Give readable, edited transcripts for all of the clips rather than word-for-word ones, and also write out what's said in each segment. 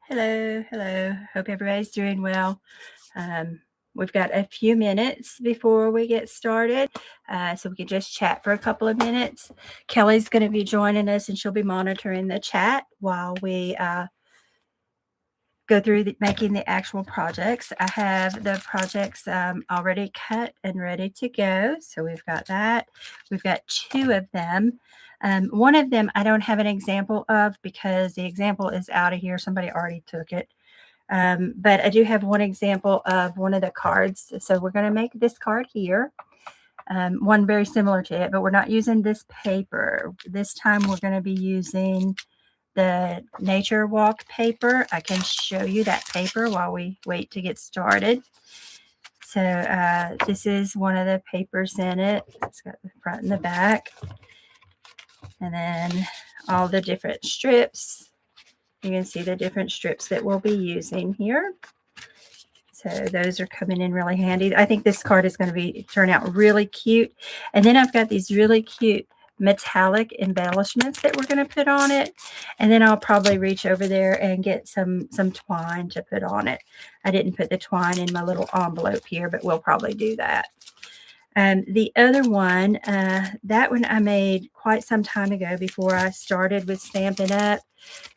Hello, hello. Hope everybody's doing well. Um, we've got a few minutes before we get started, so we can just chat for a couple of minutes. Kelly's going to be joining us, and she'll be monitoring the chat while we go through making the actual projects. I have the projects already cut and ready to go, so we've got that. We've got two of them. One of them I don't have an example of because the example is out of here. Somebody already took it. But I do have one example of one of the cards. So we're going to make this card here. One very similar to it, but we're not using this paper. This time we're going to be using the Nature Walk paper. I can show you that paper while we wait to get started. So this is one of the papers in it. It's got the front and the back. And then all the different strips. You can see the different strips that we'll be using here. So those are coming in really handy. I think this card is going to turn out really cute. And then I've got these really cute metallic embellishments that we're going to put on it. And then I'll probably reach over there and get some twine to put on it. I didn't put the twine in my little envelope here, but we'll probably do that. The other one, that one I made quite some time ago before I started with Stampin' Up.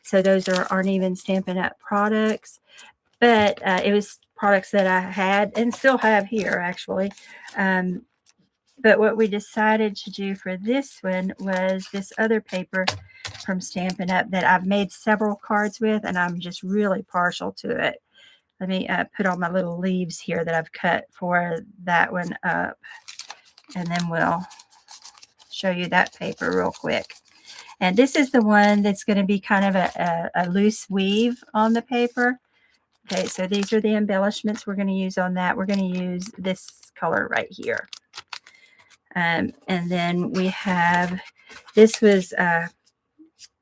So those aren't even Stampin' Up products, but it was products that I had and still have here actually. But what we decided to do for this one was this other paper from Stampin' Up that I've made several cards with, and I'm just really partial to it. Let me put all my little leaves here that I've cut for that one up, and then we'll show you that paper real quick. And this is the one that's going to be kind of a loose weave on the paper. Okay, so these are the embellishments we're going to use on that. We're going to use this color right here. And then we have, this was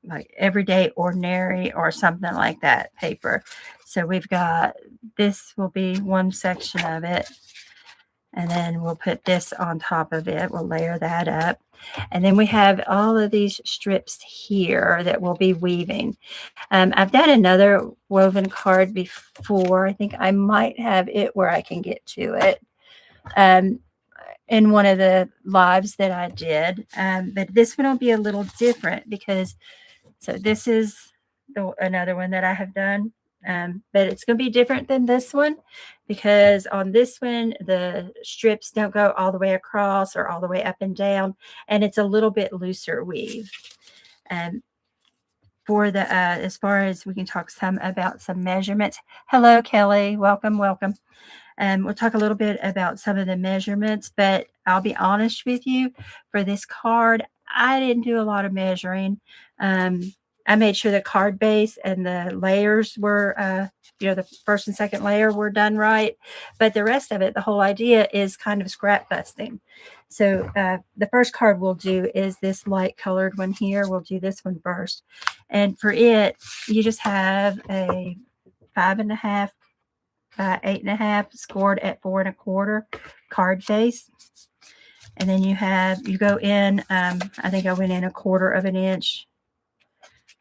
like Everyday Ordinary or something like that paper. So we've got, this will be one section of it. And then we'll put this on top of it. We'll layer that up. And then we have all of these strips here that we'll be weaving. I've done another woven card before. I think I might have it where I can get to it in one of the lives that I did. But this one will be a little different because, so this is another one that I have done. But it's going to be different than this one because on this one, the strips don't go all the way across or all the way up and down, and it's a little bit looser weave. For the, as far as we can talk some about some measurements. Hello, Kelly. Welcome, welcome. We'll talk a little bit about some of the measurements, but I'll be honest with you, for this card, I didn't do a lot of measuring. I made sure the card base and the layers were, the first and second layer were done right. But the rest of it, the whole idea is kind of scrap busting. So the first card we'll do is this light colored one here. We'll do this one first. And for it, you just have a 5.5 by 8.5 scored at 4 1/4 card face. And then you go in, I think I went in 1/4 of an inch.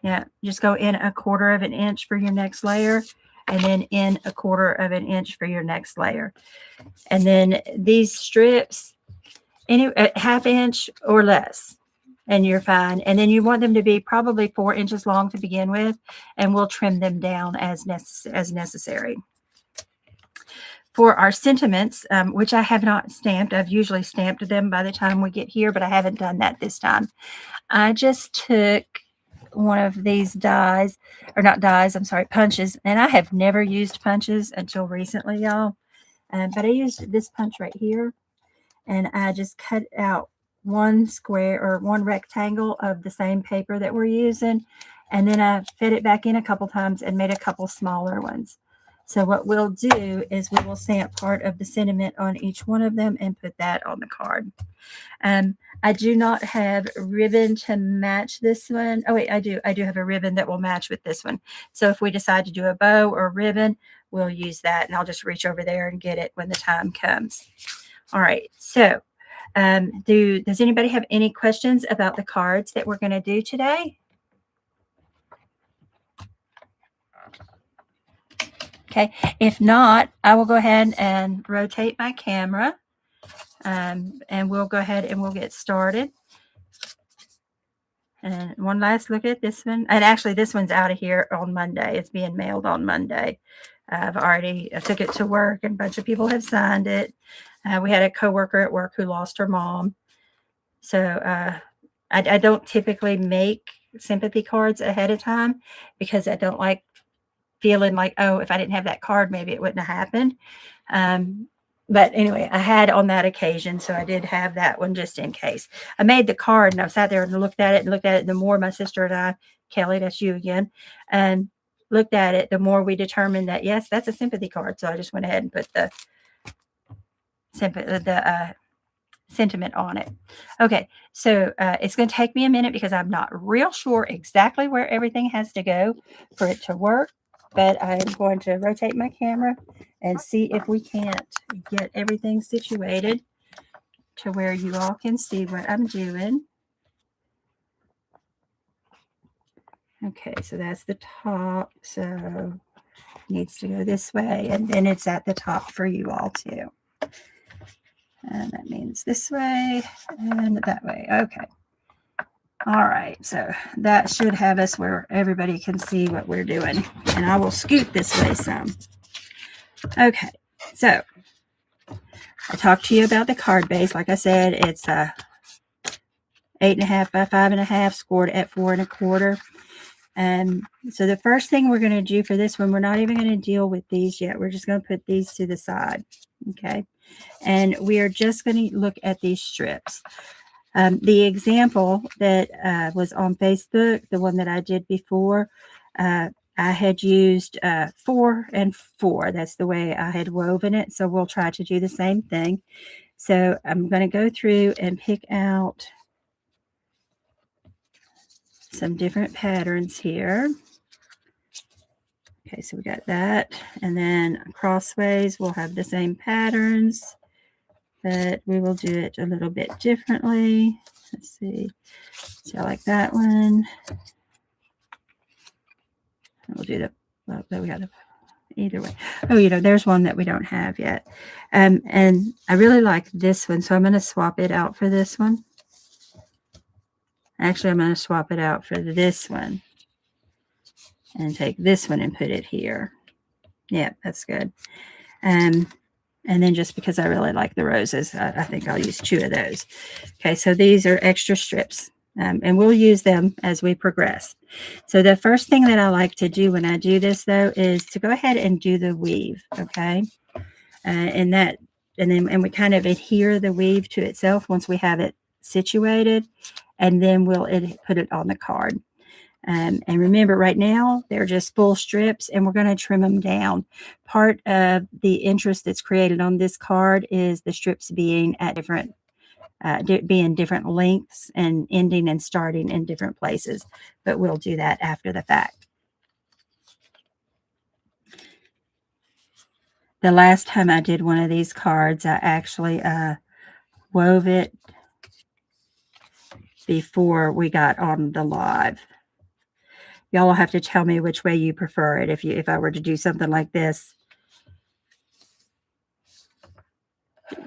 Yeah, just go in 1/4 of an inch for your next layer, and then in 1/4 of an inch for your next layer. And then these strips, any 1/2 inch or less, and you're fine. And then you want them to be probably 4 inches long to begin with, and we'll trim them down as necessary. For our sentiments, which I have not stamped, I've usually stamped them by the time we get here, but I haven't done that this time. I just took one of these dies, or not dies, I'm sorry, punches, and I have never used punches until recently, y'all. But I used this punch right here, and I just cut out one square or one rectangle of the same paper that we're using, and then I fit it back in a couple times and made a couple smaller ones. So what we'll do is we will stamp part of the sentiment on each one of them and put that on the card. I do not have ribbon to match this one. Oh wait, I do have a ribbon that will match with this one. So if we decide to do a bow or ribbon, we'll use that, and I'll just reach over there and get it when the time comes. All right, so does anybody have any questions about the cards that we're going to do today? Okay, if not, I will go ahead and rotate my camera, and we'll go ahead and we'll get started. And one last look at this one. And actually, this one's out of here on Monday. It's being mailed on Monday. I took it to work, and a bunch of people have signed it. We had a coworker at work who lost her mom. So I don't typically make sympathy cards ahead of time because I don't like feeling like, oh, if I didn't have that card, maybe it wouldn't have happened. But anyway, I had on that occasion, so I did have that one just in case. I made the card, and I sat there and looked at it and looked at it. The more my sister and I, Kelly, that's you again, and looked at it, the more we determined that, yes, that's a sympathy card. So I just went ahead and put the sentiment on it. Okay, so it's going to take me a minute because I'm not real sure exactly where everything has to go for it to work, but I'm going to rotate my camera and see if we can't get everything situated to where you all can see what I'm doing. Okay, so that's the top, so it needs to go this way, and then it's at the top for you all too. And that means this way and that way. Okay. All right. So that should have us where everybody can see what we're doing. And I will scoot this way some. Okay. So I talked to you about the card base. Like I said, it's 8.5 by 5.5, scored at 4 1/4. And so the first thing we're going to do for this one, we're not even going to deal with these yet. We're just going to put these to the side. Okay. And we are just going to look at these strips. The example that was on Facebook, the one that I did before, I had used 4 and 4. That's the way I had woven it. So we'll try to do the same thing. So I'm going to go through and pick out some different patterns here. Okay, so we got that. And then crossways, we'll have the same patterns, but we will do it a little bit differently. Let's see. So I like that one. We'll do the, well, we got the, either way. Oh, there's one that we don't have yet. And I really like this one. So I'm going to swap it out for this one. Actually, I'm going to swap it out for this one. And take this one and put it here. Yeah, that's good. And then just because I really like the roses, I think I'll use 2 of those. Okay, so these are extra strips. And we'll use them as we progress. So the first thing that I like to do when I do this, though, is to go ahead and do the weave, okay? And we kind of adhere the weave to itself once we have it situated, and then we'll put it on the card. And remember, right now, they're just full strips, and we're going to trim them down. Part of the interest that's created on this card is the strips being at different lengths and ending and starting in different places. But we'll do that after the fact. The last time I did one of these cards, I actually wove it before we got on the live. Y'all will have to tell me which way you prefer it. If I were to do something like this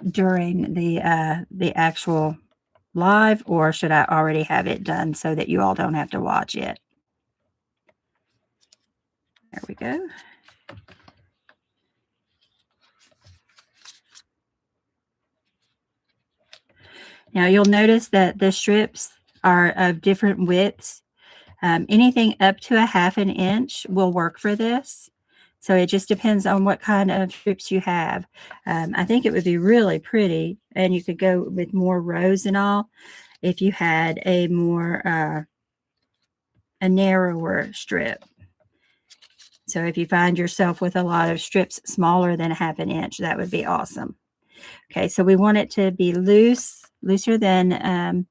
during the actual live, or should I already have it done so that you all don't have to watch it? There we go. Now you'll notice that the strips are of different widths. Anything up to 1/2 inch will work for this. So it just depends on what kind of strips you have. I think it would be really pretty, and you could go with more rows and all if you had a more a narrower strip. So if you find yourself with a lot of strips smaller than 1/2 inch, that would be awesome. Okay, so we want it to be looser than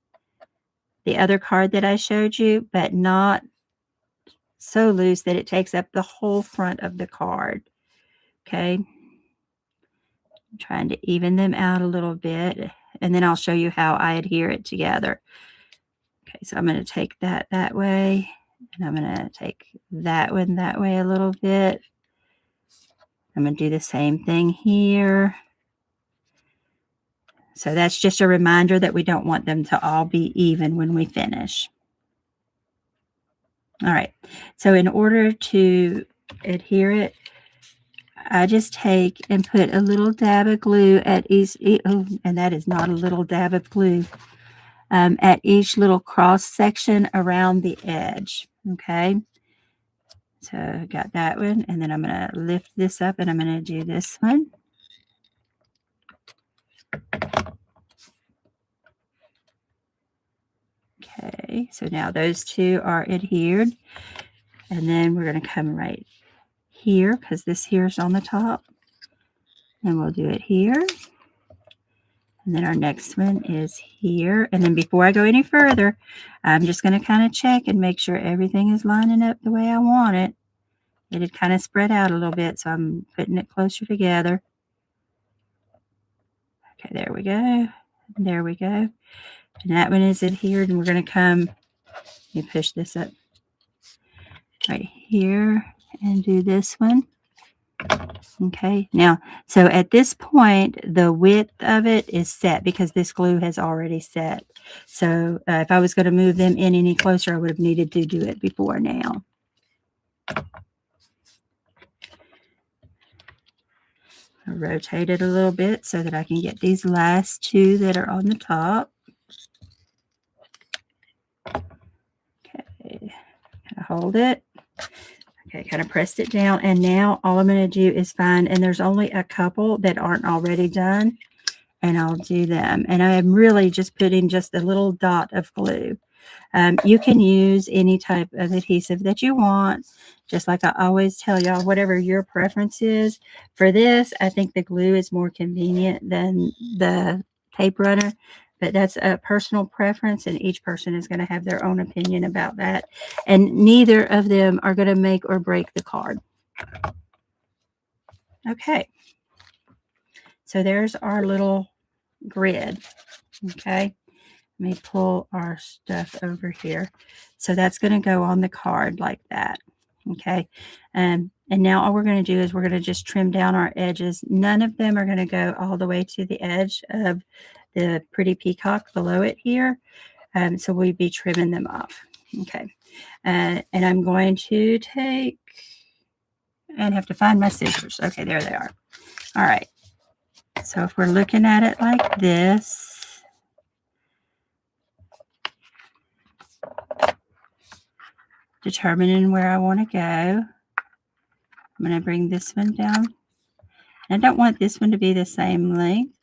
the other card that I showed you, but not so loose that it takes up the whole front of the card. Okay. I'm trying to even them out a little bit, and then I'll show you how I adhere it together. Okay, so I'm going to take that way, and I'm going to take that one that way a little bit. I'm going to do the same thing here. So that's just a reminder that we don't want them to all be even when we finish. All right. So in order to adhere it, I just take and put a little dab of glue at each, oh, and that is not a little dab of glue, at each little cross section around the edge. Okay. So I got that one, and then I'm going to lift this up and I'm going to do this one. Okay, so now those two are adhered, and then we're going to come right here because this here is on the top, and we'll do it here. And then our next one is here. And then before I go any further, I'm just going to kind of check and make sure everything is lining up the way I want it. It had kind of spread out a little bit, so I'm putting it closer together. Okay, there we go. There we go. And that one is adhered, and we're going to come, let me push this up right here and do this one. Okay, now, so at this point, the width of it is set because this glue has already set. So if I was going to move them in any closer, I would have needed to do it before now. I'll rotate it a little bit so that I can get these last two that are on the top. Okay, kind of hold it. Okay, kind of pressed it down, and now all I'm going to do is find, and there's only a couple that aren't already done, and I'll do them. And I am really just putting just a little dot of glue. You can use any type of adhesive that you want. Just like I always tell y'all, whatever your preference is. For this, I think the glue is more convenient than the tape runner. But that's a personal preference, and each person is going to have their own opinion about that. And neither of them are going to make or break the card. Okay. So there's our little grid. Okay. Let me pull our stuff over here. So that's going to go on the card like that. Okay. And now all we're going to do is we're going to just trim down our edges. None of them are going to go all the way to the edge of the pretty peacock below it here. So we'd be trimming them off. Okay. And I'm going to take and have to find my scissors. Okay, there they are. All right. So if we're looking at it like this, determining where I want to go, I'm going to bring this one down. I don't want this one to be the same length.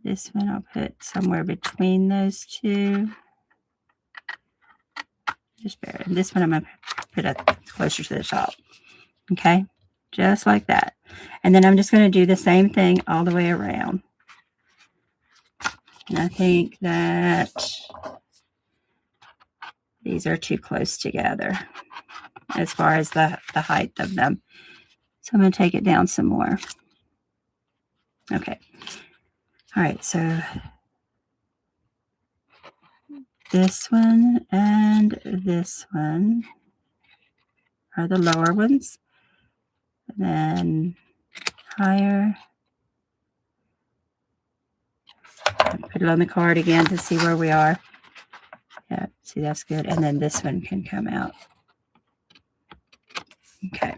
This one I'll put somewhere between those two. Just bear. And this one I'm going to put it closer to the top. Okay, just like that. And then I'm just going to do the same thing all the way around. And I think that these are too close together as far as the height of them. So I'm going to take it down some more. Okay. All right, so this one and this one are the lower ones. And then higher. Put it on the card again to see where we are. Yeah, see, that's good. And then this one can come out. Okay.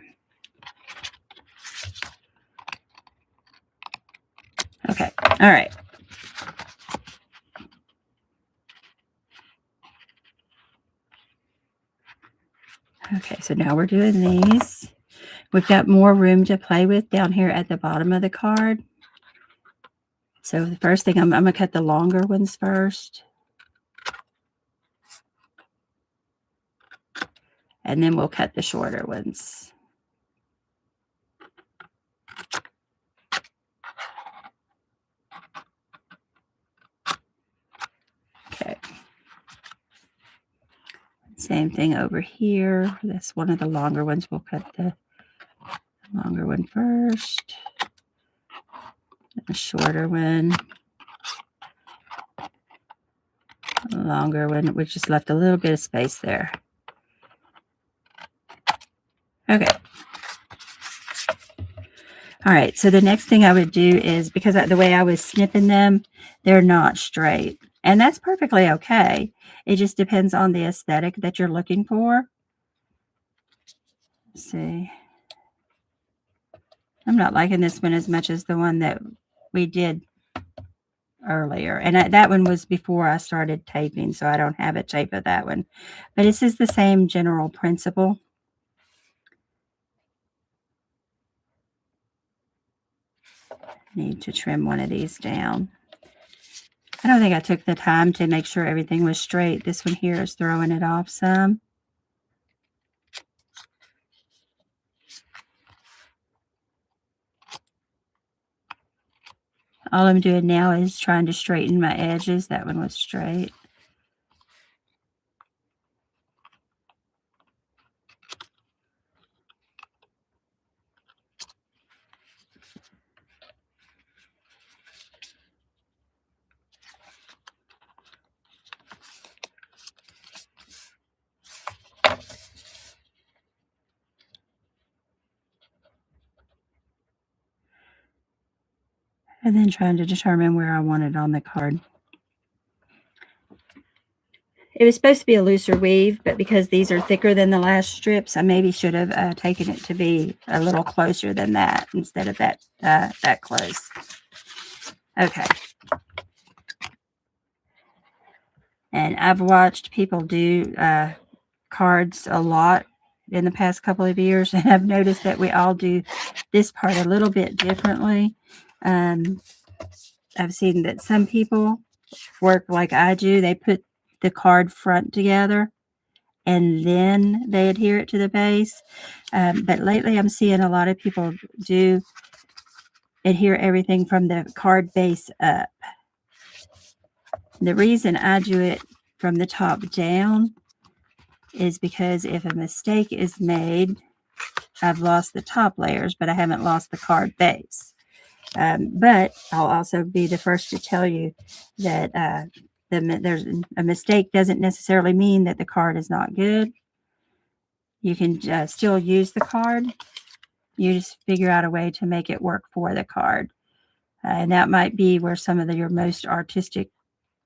Okay. All right. Okay, so now we're doing these. We've got more room to play with down here at the bottom of the card. So the first thing, I'm going to cut the longer ones first. And then we'll cut the shorter ones. Okay. Same thing over here. That's one of the longer ones. We'll cut the longer one first. The shorter one. The longer one. We just left a little bit of space there. Okay. All right, so the next thing I would do is, because the way I was snipping them, they're not straight. And that's perfectly okay. It just depends on the aesthetic that you're looking for. Let's see. I'm not liking this one as much as the one that we did earlier. And that one was before I started taping, so I don't have a tape of that one. But this is the same general principle. Need to trim one of these down. I don't think I took the time to make sure everything was straight. This one here is throwing it off some. All I'm doing now is trying to straighten my edges. That one was straight. And then trying to determine where I want it on the card. It was supposed to be a looser weave, but because these are thicker than the last strips, I maybe should have taken it to be a little closer than that instead of that close. Okay. And I've watched people do cards a lot in the past couple of years, and I've noticed that we all do this part a little bit differently. I've seen that some people work like I do. They put the card front together and then they adhere it to the base. But lately I'm seeing a lot of people do adhere everything from the card base up. The reason I do it from the top down is because if a mistake is made, I've lost the top layers, but I haven't lost the card base. But I'll also be the first to tell you that there's a mistake doesn't necessarily mean that the card is not good. You can still use the card. You just figure out a way to make it work for the card. And that might be where some of your most artistic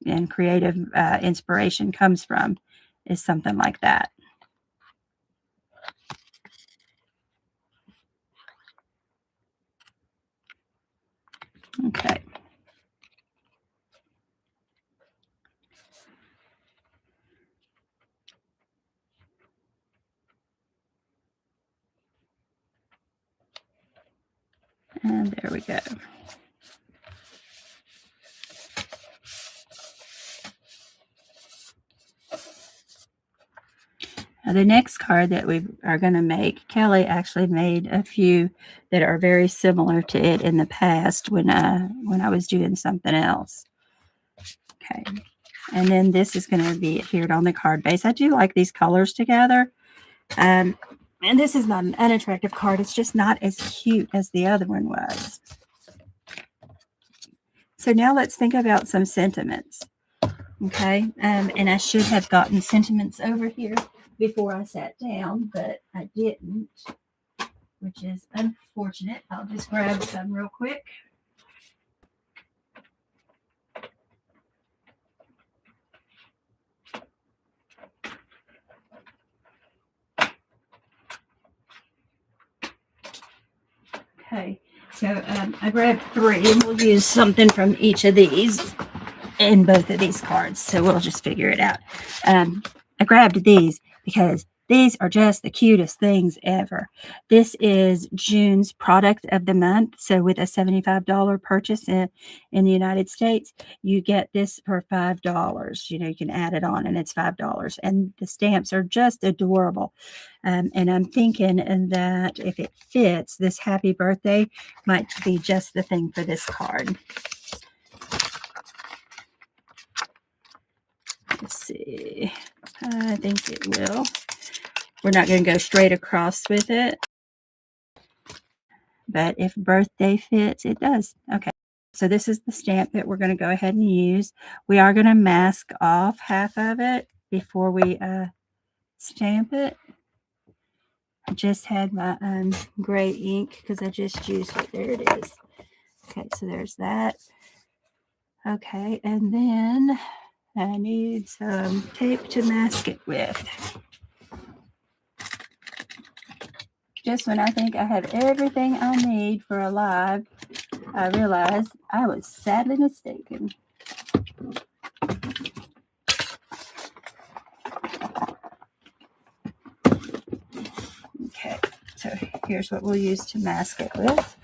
and creative inspiration comes from, is something like that. Okay. And there we go. Now the next card that we are going to make, Kelly actually made a few that are very similar to it in the past when I was doing something else. Okay. And then this is going to be adhered on the card base. I do like these colors together. And this is not an unattractive card. It's just not as cute as the other one was. So now let's think about some sentiments. Okay. And I should have gotten sentiments over here before I sat down, but I didn't, which is unfortunate. I'll just grab some real quick. Okay, so I grabbed 3, and we'll use something from each of these in both of these cards, so we'll just figure it out. I grabbed these because these are just the cutest things ever. This is June's product of the month. So with a $75 purchase in the United States, you get this for $5. You know, you can add it on and it's $5. And the stamps are just adorable. And I'm thinking that if it fits, this happy birthday might be just the thing for this card. Let's see. I think it will. We're not going to go straight across with it. But if birthday fits, it does. Okay. So this is the stamp that we're going to go ahead and use. We are going to mask off half of it before we stamp it. I just had my gray ink because I just used it. There it is. Okay, so there's that. Okay, and then I need some tape to mask it with. Just when I think I have everything I need for a live, I realize I was sadly mistaken. Okay, so here's what we'll use to mask it with.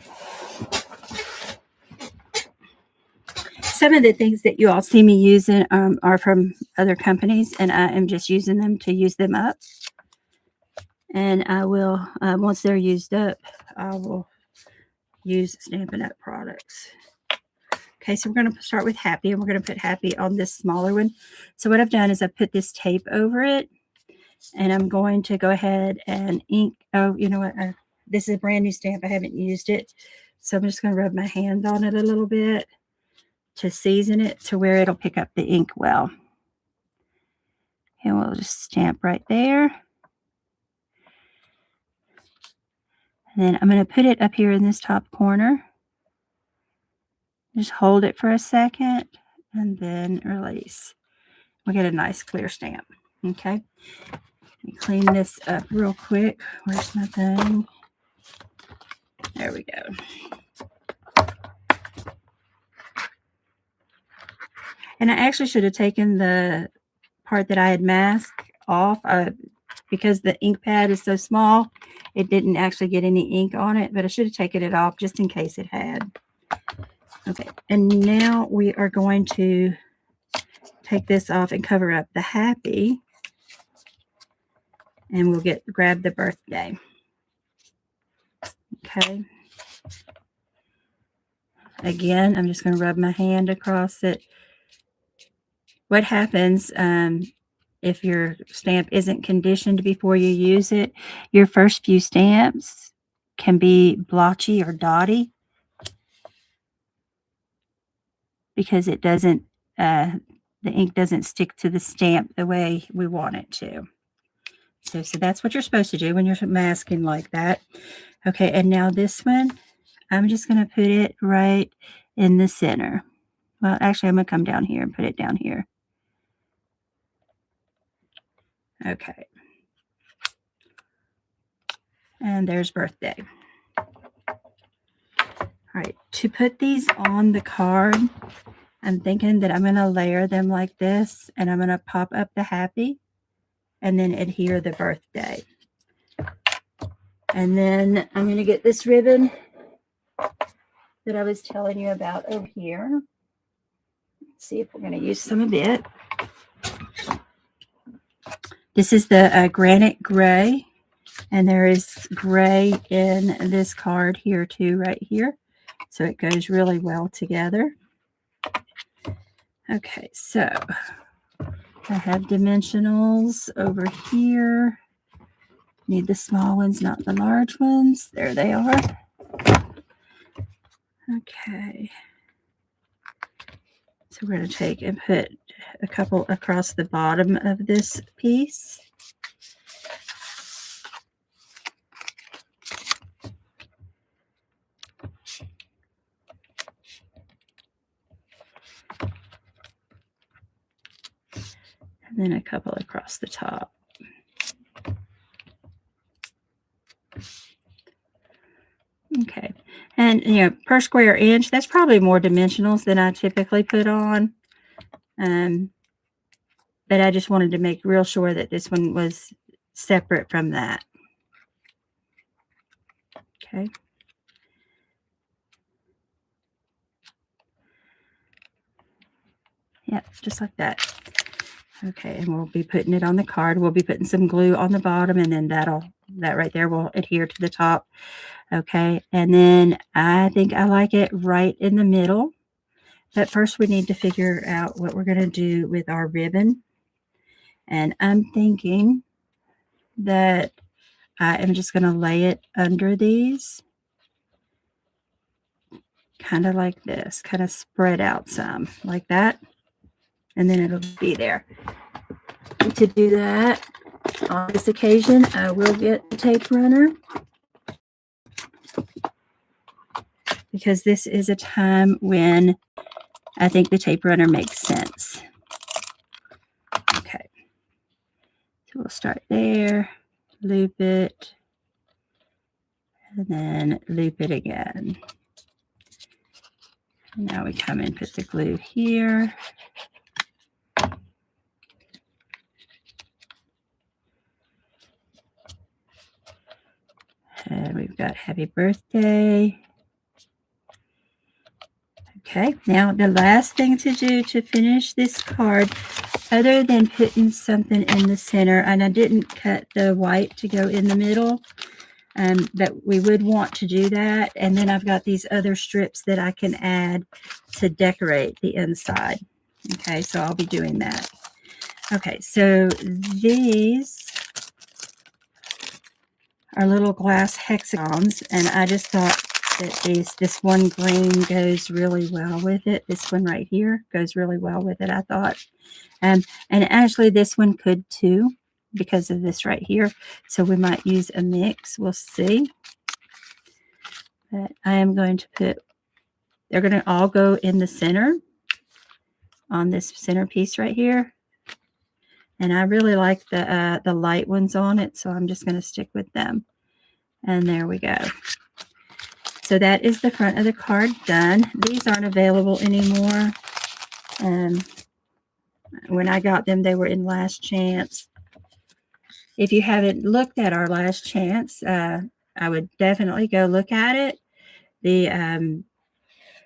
Some of the things that you all see me using are from other companies, and I am just using them to use them up. And I will, once they're used up, I will use Stampin' Up! Products. Okay, so we're going to start with Happy, and we're going to put Happy on this smaller one. So what I've done is I put this tape over it, and I'm going to go ahead and ink. Oh, you know what? This is a brand new stamp. I haven't used it. So I'm just going to rub my hand on it a little bit to season it to where it'll pick up the ink well. And we'll just stamp right there. And then I'm going to put it up here in this top corner. Just hold it for a second and then release. We'll get a nice clear stamp. Okay. Let me clean this up real quick. Where's my thing? There we go. And I actually should have taken the part that I had masked off because the ink pad is so small. It didn't actually get any ink on it, but I should have taken it off just in case it had. Okay, and now we are going to take this off and cover up the Happy, and we'll grab the birthday. Okay. Again, I'm just going to rub my hand across it. What happens if your stamp isn't conditioned before you use it? Your first few stamps can be blotchy or dotty because it doesn't, the ink doesn't stick to the stamp the way we want it to. So that's what you're supposed to do when you're masking like that. Okay, and now this one, I'm just going to put it right in the center. Well, actually, I'm going to come down here and put it down here. Okay. And there's birthday. All right, to put these on the card, I'm thinking that I'm going to layer them like this, and I'm going to pop up the Happy and then adhere the birthday. And then I'm going to get this ribbon that I was telling you about over here. Let's see if we're going to use some of it. This is the Granite Gray, and there is gray in this card here too, right here. So it goes really well together. Okay, so I have dimensionals over here. Need the small ones, not the large ones. There they are. Okay. So we're going to take and put a couple across the bottom of this piece. And then a couple across the top. Okay, and per square inch, that's probably more dimensionals than I typically put on. But I just wanted to make real sure that this one was separate from that. Okay. Yep, just like that. Okay, and we'll be putting it on the card. We'll be putting some glue on the bottom, and then that right there will adhere to the top. Okay, and then I think I like it right in the middle. But first we need to figure out what we're going to do with our ribbon. And I'm thinking that I am just going to lay it under these. Kind of like this, kind of spread out some like that. And then it'll be there. To do that, On this occasion, I will get the tape runner because this is a time when I think the tape runner makes sense. Okay, so we'll start there, loop it, and then loop it again. Now we come and put the glue here. And we've got happy birthday. Okay, now the last thing to do to finish this card, other than putting something in the center, and I didn't cut the white to go in the middle, but we would want to do that. And then I've got these other strips that I can add to decorate the inside. Okay, so I'll be doing that. Okay, so these are little glass hexagons, and I just thought that this one green goes really well with it. This one right here goes really well with it, I thought. And actually this one could too, because of this right here. So we might use a mix. We'll see. But I am going to put, they're going to all go in the center on this center piece right here. And I really like the light ones on it, so I'm just going to stick with them. And there we go. So that is the front of the card done. These aren't available anymore. When I got them, they were in Last Chance. If you haven't looked at our Last Chance, I would definitely go look at it. They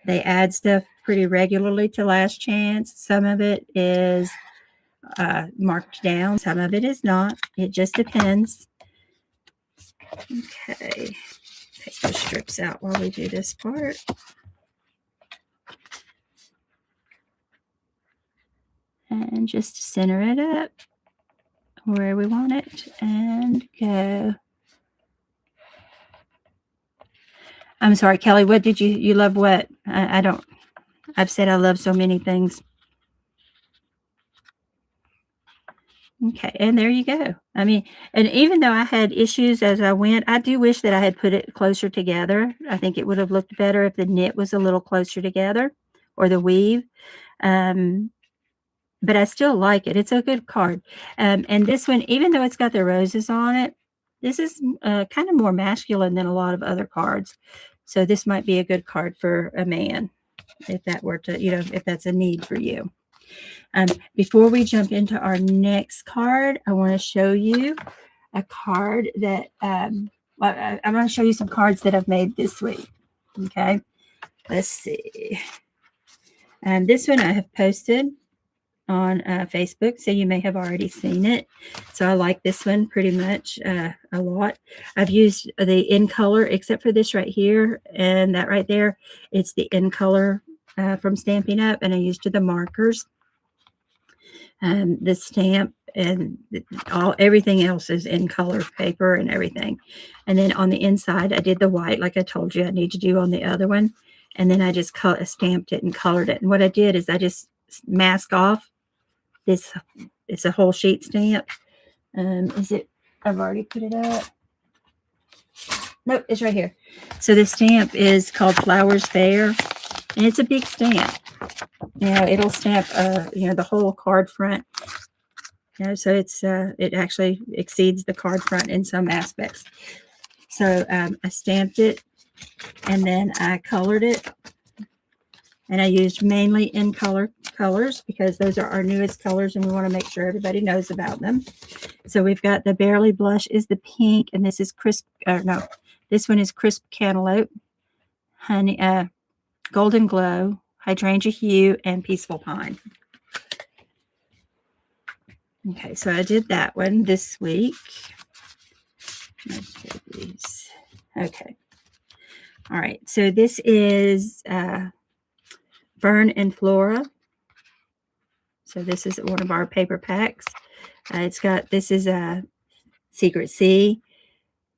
add stuff pretty regularly to Last Chance. Some of it is marked down. Some of it is not. It just depends. Okay. Take those strips out while we do this part. And just center it up where we want it and go. I'm sorry, Kelly, what did you love what? I don't, I've said I love so many things. Okay, and there you go. I mean, and even though I had issues as I went, I do wish that I had put it closer together. I think it would have looked better if the knit was a little closer together, or the weave. But I still like it. It's a good card. And this one, even though it's got the roses on it, this is kind of more masculine than a lot of other cards. So this might be a good card for a man, if that were to, if that's a need for you. Before we jump into our next card, I want to show you a card that I'm going to show you some cards that I've made this week. Okay, let's see. And this one I have posted on Facebook, so you may have already seen it. So I like this one pretty much a lot. I've used the in color, except for this right here and that right there. It's the in color from Stampin' Up, and I used the markers. The stamp and everything else is in color paper and everything. And then on the inside, I did the white like I told you I need to do on the other one. And then I just stamped it and colored it. And what I did is I just mask off this. It's a whole sheet stamp. I've already put it up. Nope, it's right here. So the stamp is called Flowers Fair, and it's a big stamp. It'll stamp, the whole card front. So it actually exceeds the card front in some aspects. So I stamped it, and then I colored it, and I used mainly in colors because those are our newest colors, and we want to make sure everybody knows about them. So we've got the Barely Blush is the pink, and this is crisp. This one is Crisp Cantaloupe, Honey, Golden Glow, Hydrangea Hue, and Peaceful Pine. Okay, so I did that one this week. Okay. All right, so this is Fern and Flora. So this is one of our paper packs. This is a Secret Sea,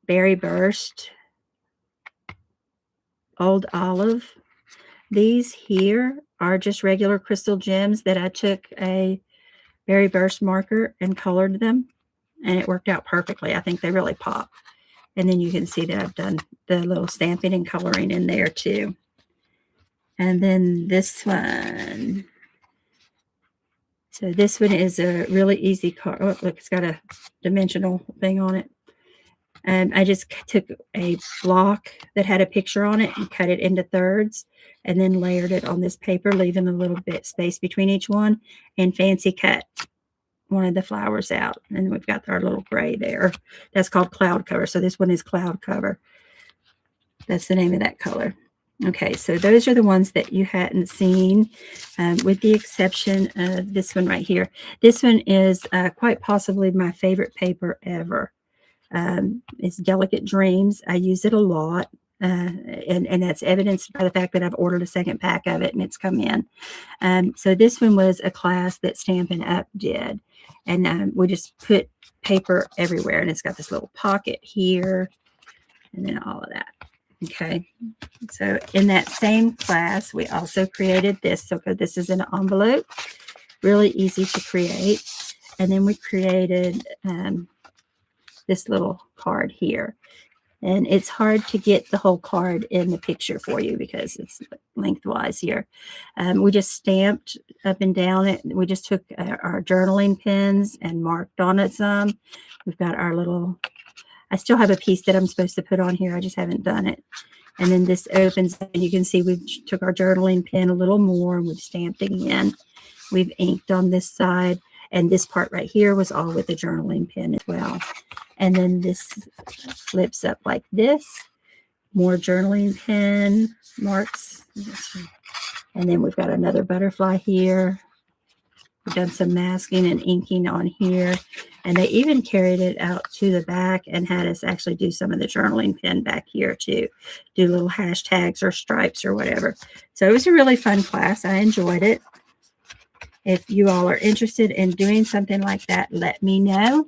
Berry Burst, Old Olive. These here are just regular crystal gems that I took a Berry Burst marker and colored them. and it worked out perfectly. I think they really pop. And then you can see that I've done the little stamping and coloring in there too. And then this one. So this one is a really easy card. Oh, look, it's got a dimensional thing on it. And I just took a block that had a picture on it and cut it into thirds and then layered it on this paper, leaving a little bit space between each one, and fancy cut one of the flowers out. And we've got our little gray there. That's called cloud cover. So this one is cloud cover. That's the name of that color. Okay, so those are the ones that you hadn't seen, with the exception of this one right here. This one is quite possibly my favorite paper ever. It's Delicate Dreams. I use it a lot, and that's evidenced by the fact that I've ordered a second pack of it and it's come in. So this one was a class that Stampin' Up! Did, and we just put paper everywhere, and it's got this little pocket here, and then all of that. Okay, so in that same class, we also created this. So this is an envelope, really easy to create. And then we created this little card here. And it's hard to get the whole card in the picture for you because it's lengthwise here. We just stamped up and down it. We just took our journaling pens and marked on it some. We've got our little... I still have a piece that I'm supposed to put on here. I just haven't done it. And then this opens, and you can see we took our journaling pen a little more, and we've stamped it in. We've inked on this side, and this part right here was all with the journaling pen as well. And then this flips up like this. More journaling pen marks. And then we've got another butterfly here. We've done some masking and inking on here. And they even carried it out to the back and had us actually do some of the journaling pen back here too. Do little hashtags or stripes or whatever. So it was a really fun class. I enjoyed it. If you all are interested in doing something like that, let me know.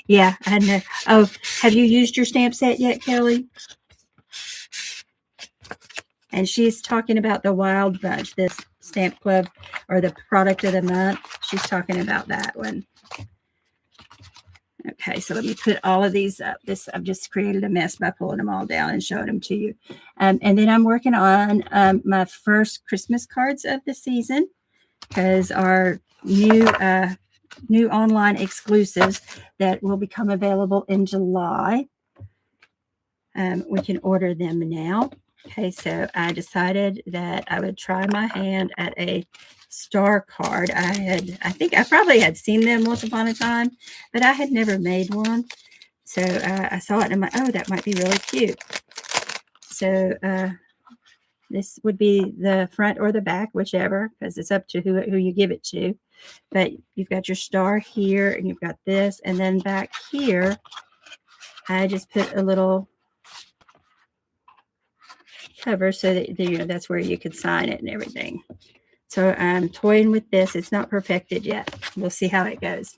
Yeah, I know. Oh, have you used your stamp set yet, Kelly? And she's talking about the Wild Bunch, this Stamp Club, or the product of the month. She's talking about that one. Okay, so let me put all of these up. I've just created a mess by pulling them all down and showing them to you. And then I'm working on my first Christmas cards of the season, because our new online exclusives that will become available in July, we can order them now. Okay, so I decided that I would try my hand at a star card. I think I probably had seen them once upon a time, but I had never made one. So I saw it and I'm like, oh, that might be really cute. So this would be the front or the back, whichever, because it's up to who you give it to. But you've got your star here, and you've got this, and then back here, I just put a little cover so that that's where you could sign it and everything. So I'm toying with this. It's not perfected yet. We'll see how it goes.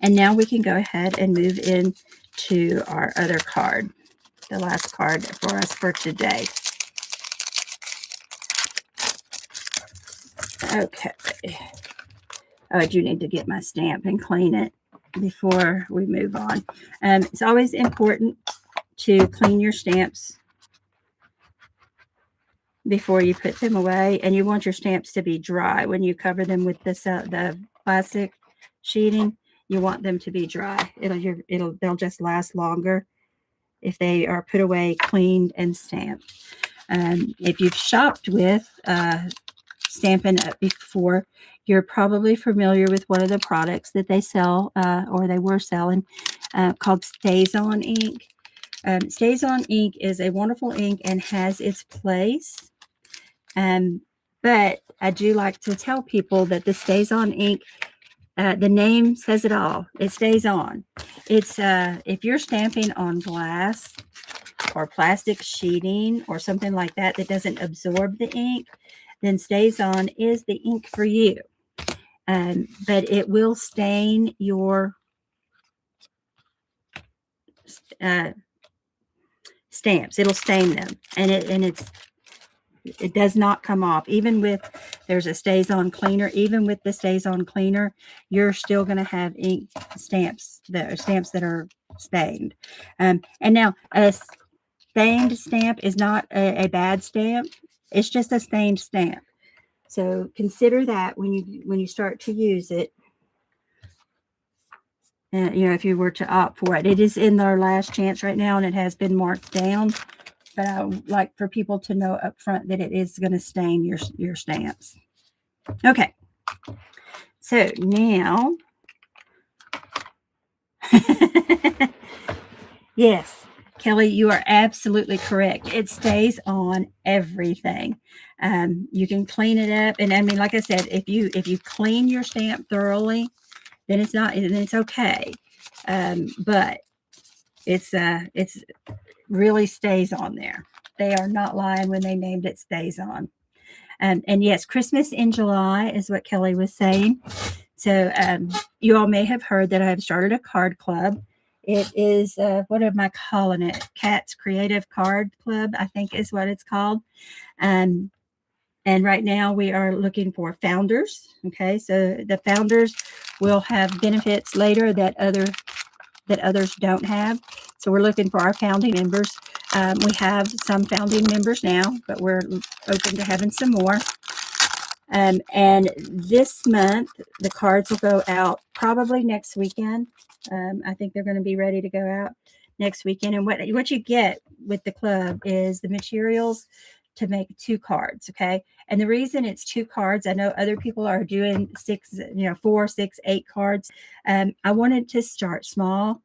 And now we can go ahead and move into our other card, the last card for us for today. Okay. Oh, I do need to get my stamp and clean it before we move on. It's always important to clean your stamps before you put them away, and you want your stamps to be dry when you cover them with this the plastic sheeting. You want them to be dry. They'll just last longer if they are put away, cleaned, and stamped. If you've shopped with Stampin' Up! Before, you're probably familiar with one of the products that they sell, or they were selling, called StazOn ink. StazOn ink is a wonderful ink and has its place. But I do like to tell people that the StazOn ink, the name says it all. It stays on. It's if you're stamping on glass or plastic sheeting or something like that that doesn't absorb the ink, then StazOn is the ink for you. But it will stain your stamps. It'll stain them, and it's It does not come off. Even with, there's a stays on cleaner, even with the stays on cleaner, you're still going to have ink stamps, the stamps that are stained. And now a stained stamp is not a bad stamp. It's just a stained stamp. So consider that when you start to use it. If you were to opt for it, it is in their last chance right now, and it has been marked down. But I would like for people to know up front that it is going to stain your stamps. Okay. So now, yes, Kelly, you are absolutely correct. It stays on everything. You can clean it up, and I mean, like I said, if you clean your stamp thoroughly, then it's okay. But it's really stays on there. They are not lying when they named it stays on. And yes, Christmas in July is what Kelly was saying. So you all may have heard that I've started a card club. It is, what am I calling it? Cat's Creative Card Club, I think is what it's called. And right now we are looking for founders. Okay, so the founders will have benefits later that others don't have. So we're looking for our founding members. We have some founding members now, but we're open to having some more. And this month, the cards will go out probably next weekend. I think they're going to be ready to go out next weekend. And what you get with the club is the materials to make 2 cards. Okay. And the reason it's 2 cards, I know other people are doing 6, 4, 6, 8 cards. I wanted to start small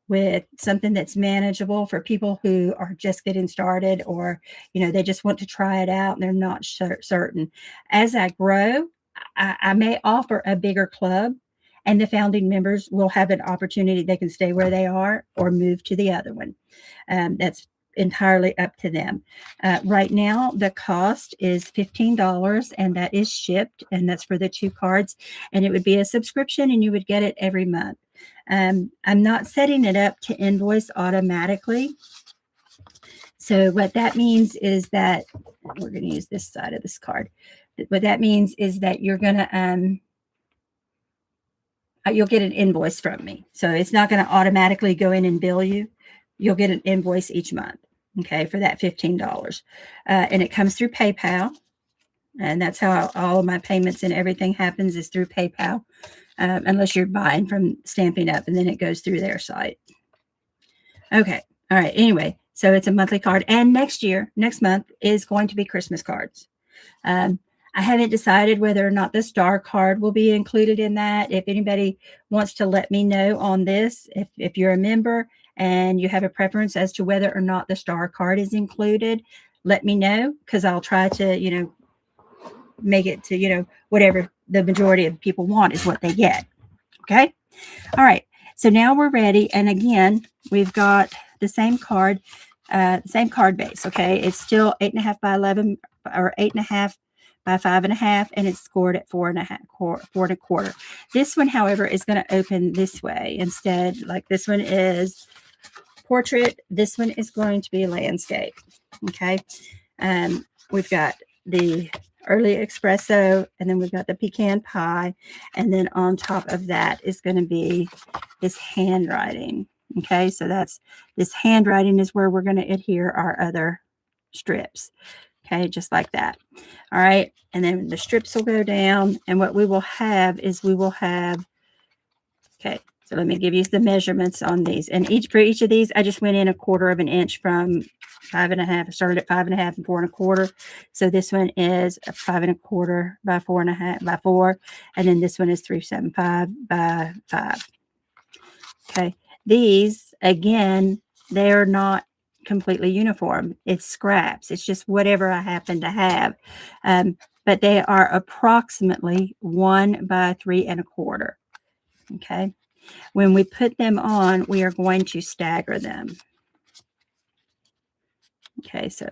with something that's manageable for people who are just getting started, or they just want to try it out and they're not certain. As I grow, I may offer a bigger club, and the founding members will have an opportunity. They can stay where they are or move to the other one. That's entirely up to them. Right now, the cost is $15, and that is shipped, and that's for the 2 cards. And it would be a subscription, and you would get it every month. I'm not setting it up to invoice automatically. So what that means is that we're going to use this side of this card. What that means is that you're going to you'll get an invoice from me. So it's not going to automatically go in and bill you. You'll get an invoice each month, okay, for that $15. And it comes through PayPal. And that's how all of my payments and everything happens, is through PayPal. Unless you're buying from Stampin' Up, and then it goes through their site. Okay. All right. Anyway, so it's a monthly card. And next month is going to be Christmas cards. I haven't decided whether or not the star card will be included in that. If anybody wants to let me know on this, if you're a member and you have a preference as to whether or not the star card is included, let me know, because I'll try to, make it to, whatever the majority of people want is what they get. Okay. All right. So now we're ready. And again, we've got the same card base. Okay. It's still 8.5 by 11 or 8.5 by 5.5, and it's scored at 4.25. This one, however, is going to open this way instead. Like this one is portrait. This one is going to be landscape. Okay. We've got the early espresso, and then we've got the pecan pie, and then on top of that is going to be this handwriting. Okay, so this handwriting is where we're going to adhere our other strips. Okay, just like that. All right, and then the strips will go down, and what we will have is okay, so let me give you the measurements on these. And for each of these, I just went in 1/4 of an inch from 5.5. I started at 5.5 and 4.25. So this one is 5.25 by 4.5 by 4. And then this one is 3.75 by 5. Okay. These, again, they're not completely uniform. It's scraps. It's just whatever I happen to have. But they are approximately 1 by 3.25. Okay. When we put them on, we are going to stagger them. Okay, so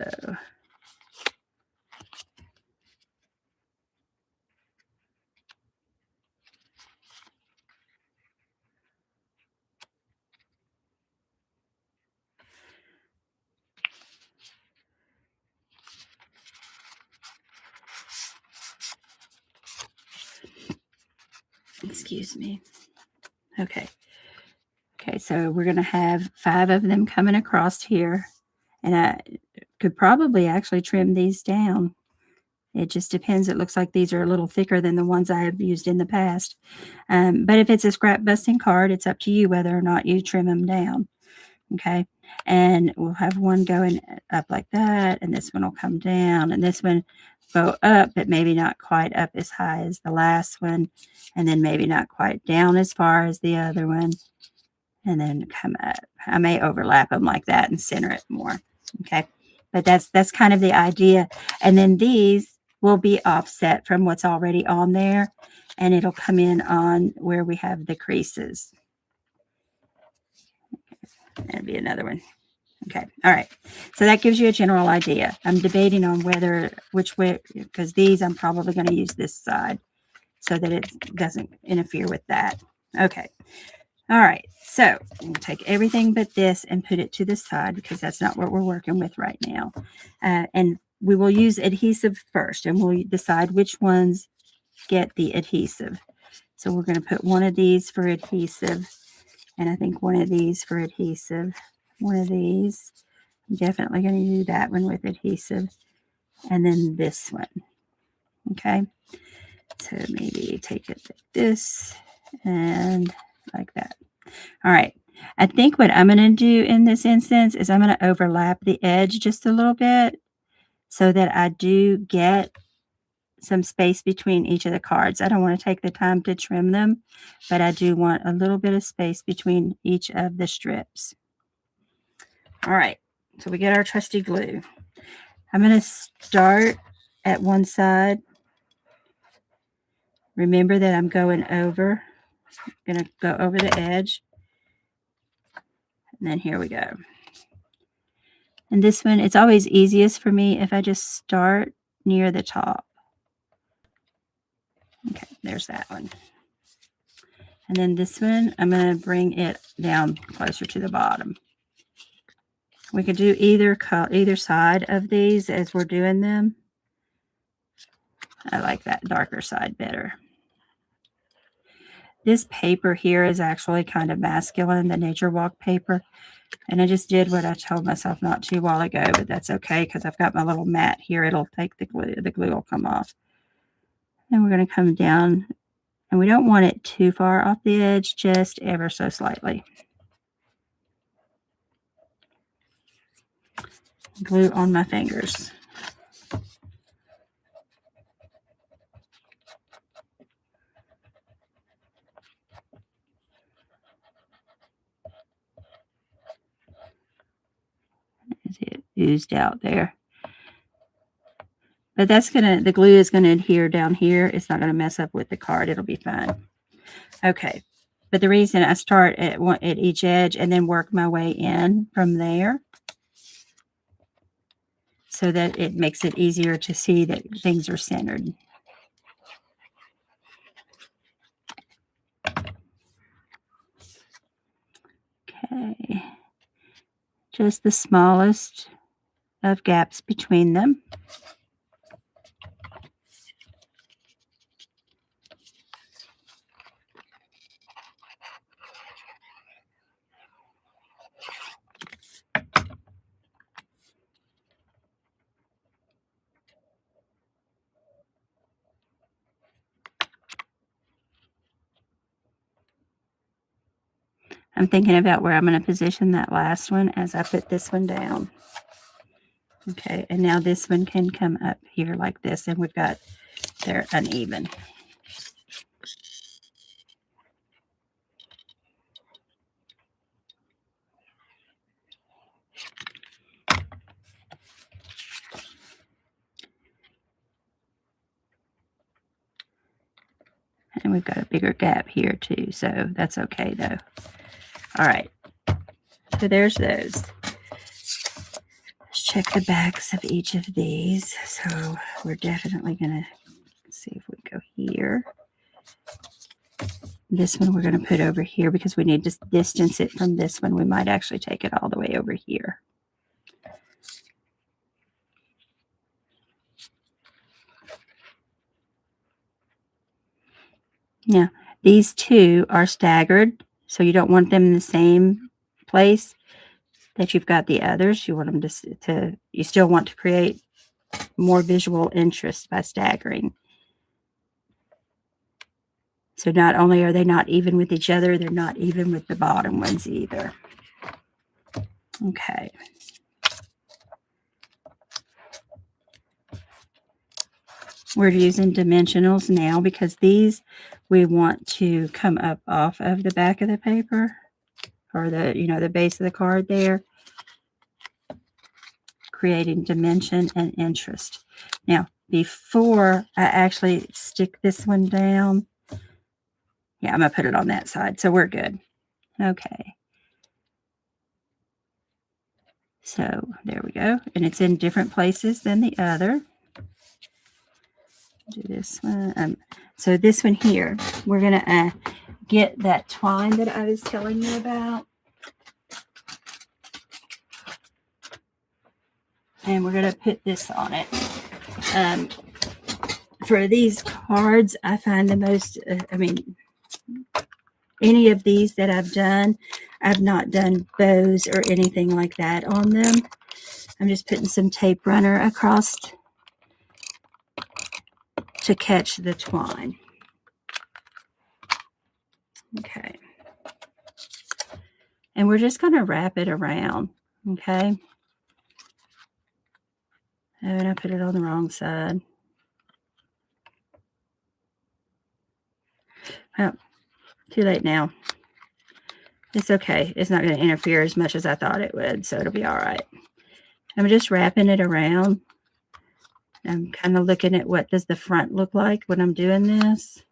Excuse me. Okay. Okay, so we're going to have 5 of them coming across here. And I could probably actually trim these down. It just depends. It looks like these are a little thicker than the ones I have used in the past. But if it's a scrap busting card, it's up to you whether or not you trim them down. Okay. And we'll have one going up like that. And this one will come down. And this one go up, but maybe not quite up as high as the last one. And then maybe not quite down as far as the other one. And then come up. I may overlap them like that and center it more. Okay. But that's kind of the idea. And then these will be offset from what's already on there. And it'll come in on where we have the creases. That'd be another one. Okay. All right. So that gives you a general idea. I'm debating on which way, because these I'm probably going to use this side so that it doesn't interfere with that. Okay. All right. So we'll take everything but this and put it to the side because that's not what we're working with right now. And we will use adhesive first and we'll decide which ones get the adhesive. So we're going to put one of these for adhesive. And I think one of these for adhesive. One of these. I'm definitely going to do that one with adhesive. And then this one. Okay. So maybe take it like this and like that. All right. I think what I'm going to do in this instance is I'm going to overlap the edge just a little bit so that I do get some space between each of the cards. I don't want to take the time to trim them, but I do want a little bit of space between each of the strips. All right. So we get our trusty glue. I'm going to start at one side. Remember that I'm going over. I'm going to go over the edge. And then here we go. And this one, it's always easiest for me if I just start near the top. Okay, there's that one. And then this one, I'm going to bring it down closer to the bottom. We could do either side of these as we're doing them. I like that darker side better. This paper here is actually kind of masculine, the Nature Walk paper. And I just did what I told myself not to a while ago, but that's okay because I've got my little mat here. It'll take the glue. The glue will come off. And we're going to come down. And we don't want it too far off the edge, just ever so slightly. Glue on my fingers. It oozed out there. But the glue is going to adhere down here. It's not going to mess up with the card. It'll be fine. Okay. But the reason I start at each edge and then work my way in from there so that it makes it easier to see that things are centered. Okay. Just the smallest of gaps between them. I'm thinking about where I'm going to position that last one as I put this one down. Okay, and now this one can come up here like this, and we've got they're uneven. And we've got a bigger gap here too, so that's okay though. All right, so there's those. Let's check the backs of each of these. So we're definitely going to see if we go here. This one we're going to put over here because we need to distance it from this one. We might actually take it all the way over here. Now, These two are staggered, so you don't want them in the same place that you've got the others. You want them to you still want to create more visual interest by staggering. So not only are they not even with each other, they're not even with the bottom ones either. Okay. We're using dimensionals now because these we want to come up off of the back of the paper, or the, the base of the card there, creating dimension and interest. Now, before I actually stick this one down, yeah, I'm going to put it on that side, so we're good. Okay. So there we go. And it's in different places than the other. Do this one. So this one here, we're going to get that twine that I was telling you about. And we're going to put this on it. For these cards, I find the most, any of these that I've done, I've not done bows or anything like that on them. I'm just putting some tape runner across to catch the twine. Okay. And we're just going to wrap it around. Okay. And I put it on the wrong side. Oh, too late now. It's okay. It's not going to interfere as much as I thought it would, so it'll be all right. I'm just wrapping it around. I'm kind of looking at what does the front look like when I'm doing this.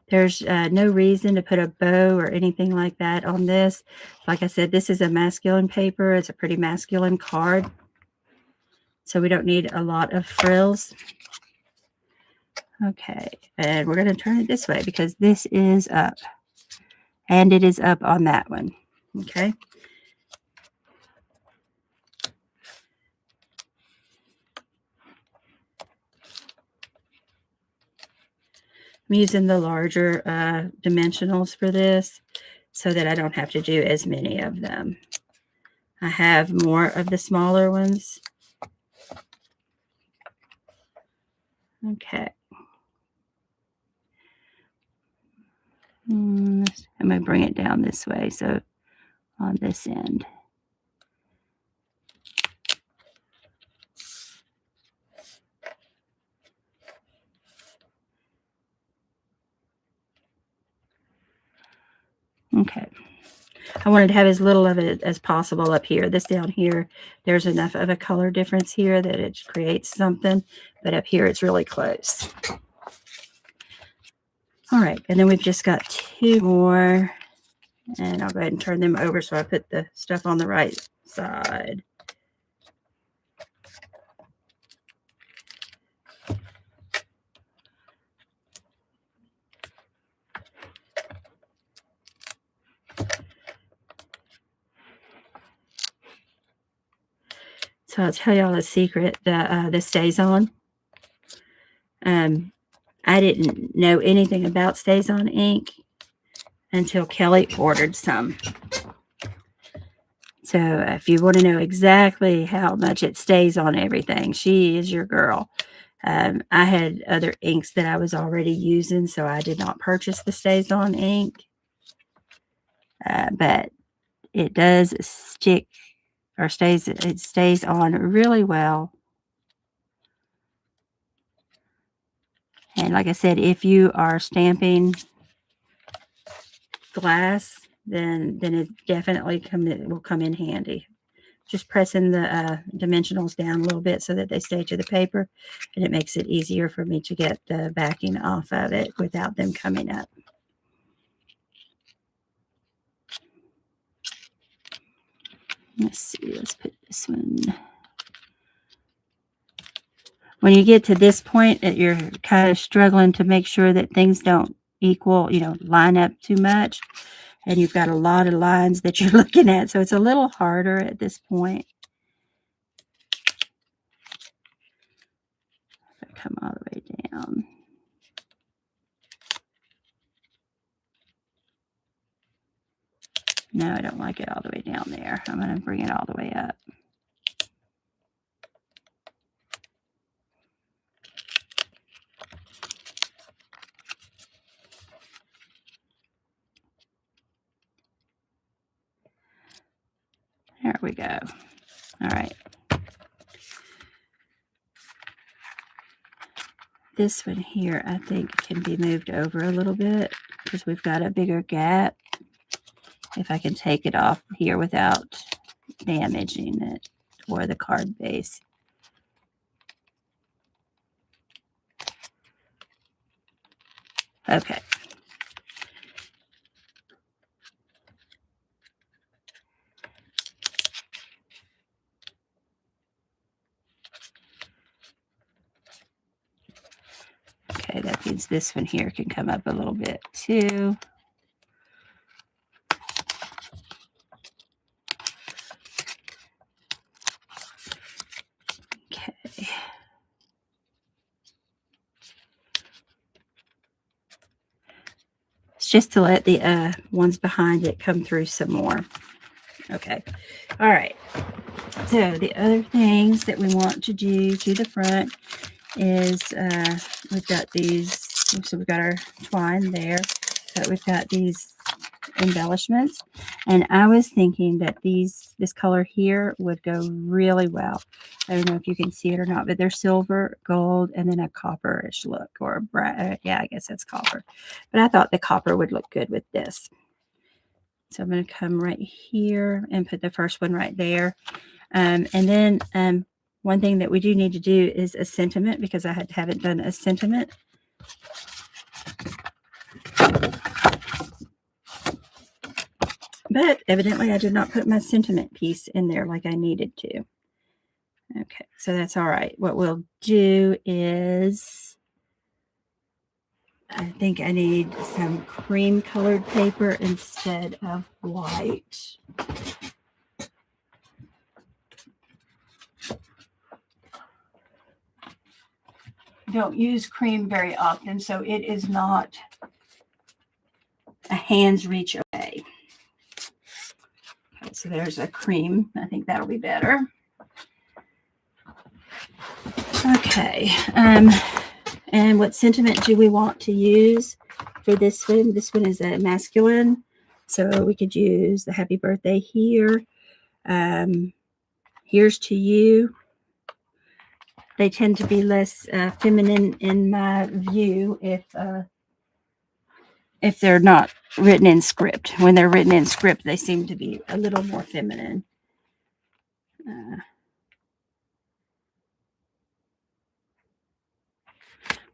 There's no reason to put a bow or anything like that on this. Like I said, this is a masculine paper. It's a pretty masculine card. So we don't need a lot of frills. Okay, and we're going to turn it this way because this is up. And it is up on that one. Okay. I'm using the larger dimensionals for this so that I don't have to do as many of them. I have more of the smaller ones. Okay. I'm going to bring it down this way, so on this end. Okay. I wanted to have as little of it as possible up here. This down here, there's enough of a color difference here that it creates something, but up here it's really close. All right, and then we've just got two more, and I'll go ahead and turn them over so I put the stuff on the right side. So I'll tell y'all a secret that this StazOn. I didn't know anything about StazOn ink until Kelly ordered some. So if you want to know exactly how much it stays on everything, she is your girl. I had other inks that I was already using, so I did not purchase the StazOn ink. But it does stick, or it stays on really well. And like I said, if you are stamping glass, then it definitely will come in handy. Just pressing the dimensionals down a little bit so that they stay to the paper, and it makes it easier for me to get the backing off of it without them coming up. Let's see, let's put this one. When you get to this point that you're kind of struggling to make sure that things don't equal, line up too much, and you've got a lot of lines that you're looking at, so it's a little harder at this point. Come all the way down. No, I don't like it all the way down there. I'm going to bring it all the way up. There we go. All right. This one here, I think, can be moved over a little bit because we've got a bigger gap. If I can take it off here without damaging it or the card base. Okay. Okay, that means this one here can come up a little bit too. Okay. It's just to let the ones behind it come through some more. Okay. All right. So the other things that we want to do to the front is we've got these, so we've got our twine there, but we've got these embellishments, and I was thinking that this color here would go really well. I don't know if you can see it or not, but they're silver, gold, and then a copperish look, or yeah, I guess that's copper, but I thought the copper would look good with this. So I'm going to come right here and put the first one right there. And then one thing that we do need to do is a sentiment, because I haven't done a sentiment. But evidently I did not put my sentiment piece in there like I needed to. Okay, so that's all right. What we'll do is, I think I need some cream colored paper instead of white. I don't use cream very often, so it is not a hand's reach away. Okay, so there's a cream. I think that'll be better. Okay, and what sentiment do we want to use for this one? This one is a masculine, so we could use the happy birthday here. Here's to you. They tend to be less feminine in my view if they're not written in script. When they're written in script, they seem to be a little more feminine.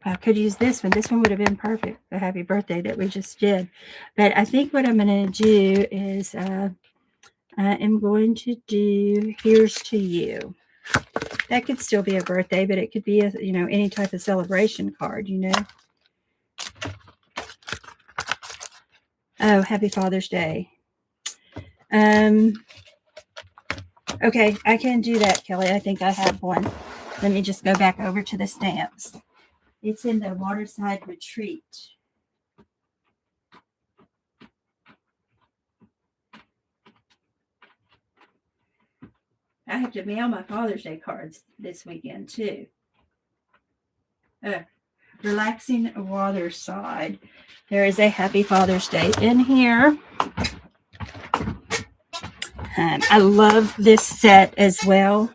I could use this one. This one would have been perfect, the happy birthday that we just did. But I think what I'm going to do is I am going to do here's to you. That could still be a birthday, but it could be any type of celebration card, Oh, happy Father's Day. Okay, I can do that, Kelly. I think I have one. Let me just go back over to the stamps. It's in the Waterside Retreat. I have to mail my Father's Day cards this weekend, too. Relaxing Waterside. There is a Happy Father's Day in here. I love this set as well,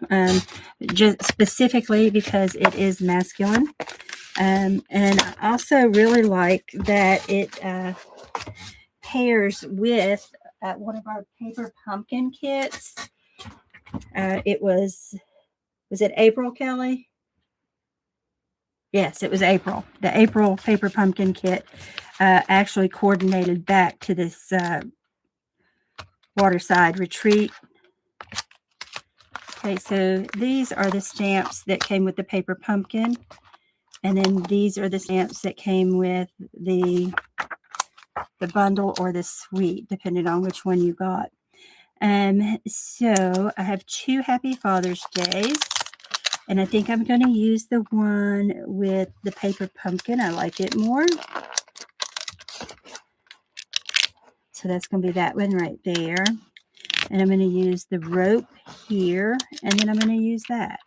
just specifically because it is masculine. And I also really like that it pairs with one of our paper pumpkin kits. It was it April, Kelly? Yes, it was April. The April paper pumpkin kit actually coordinated back to this Waterside Retreat. Okay, so these are the stamps that came with the paper pumpkin. And then these are the stamps that came with the bundle or the suite, depending on which one you got. So I have 2 Happy Father's Days. And I think I'm going to use the one with the paper pumpkin. I like it more. So that's going to be that one right there. And I'm going to use the rope here, and then I'm going to use that.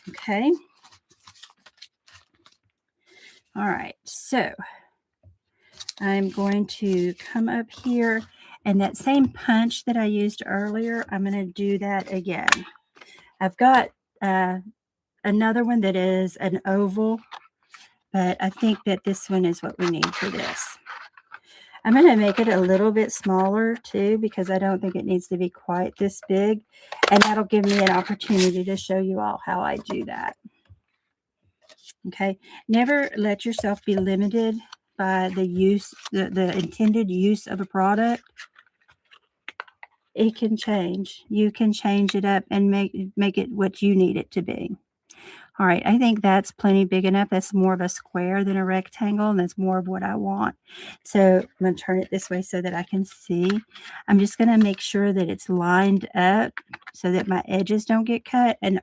Okay. All right. So I'm going to come up here, and that same punch that I used earlier, I'm going to do that again. I've got another one that is an oval, but I think that this one is what we need for this. I'm going to make it a little bit smaller too, because I don't think it needs to be quite this big. And that'll give me an opportunity to show you all how I do that. Okay. Never let yourself be limited by the use, the intended use of a product. It can change. You can change it up and make it what you need it to be. All right, I think that's plenty big enough. That's more of a square than a rectangle, and that's more of what I want. So I'm going to turn it this way so that I can see. I'm just going to make sure that it's lined up so that my edges don't get cut, and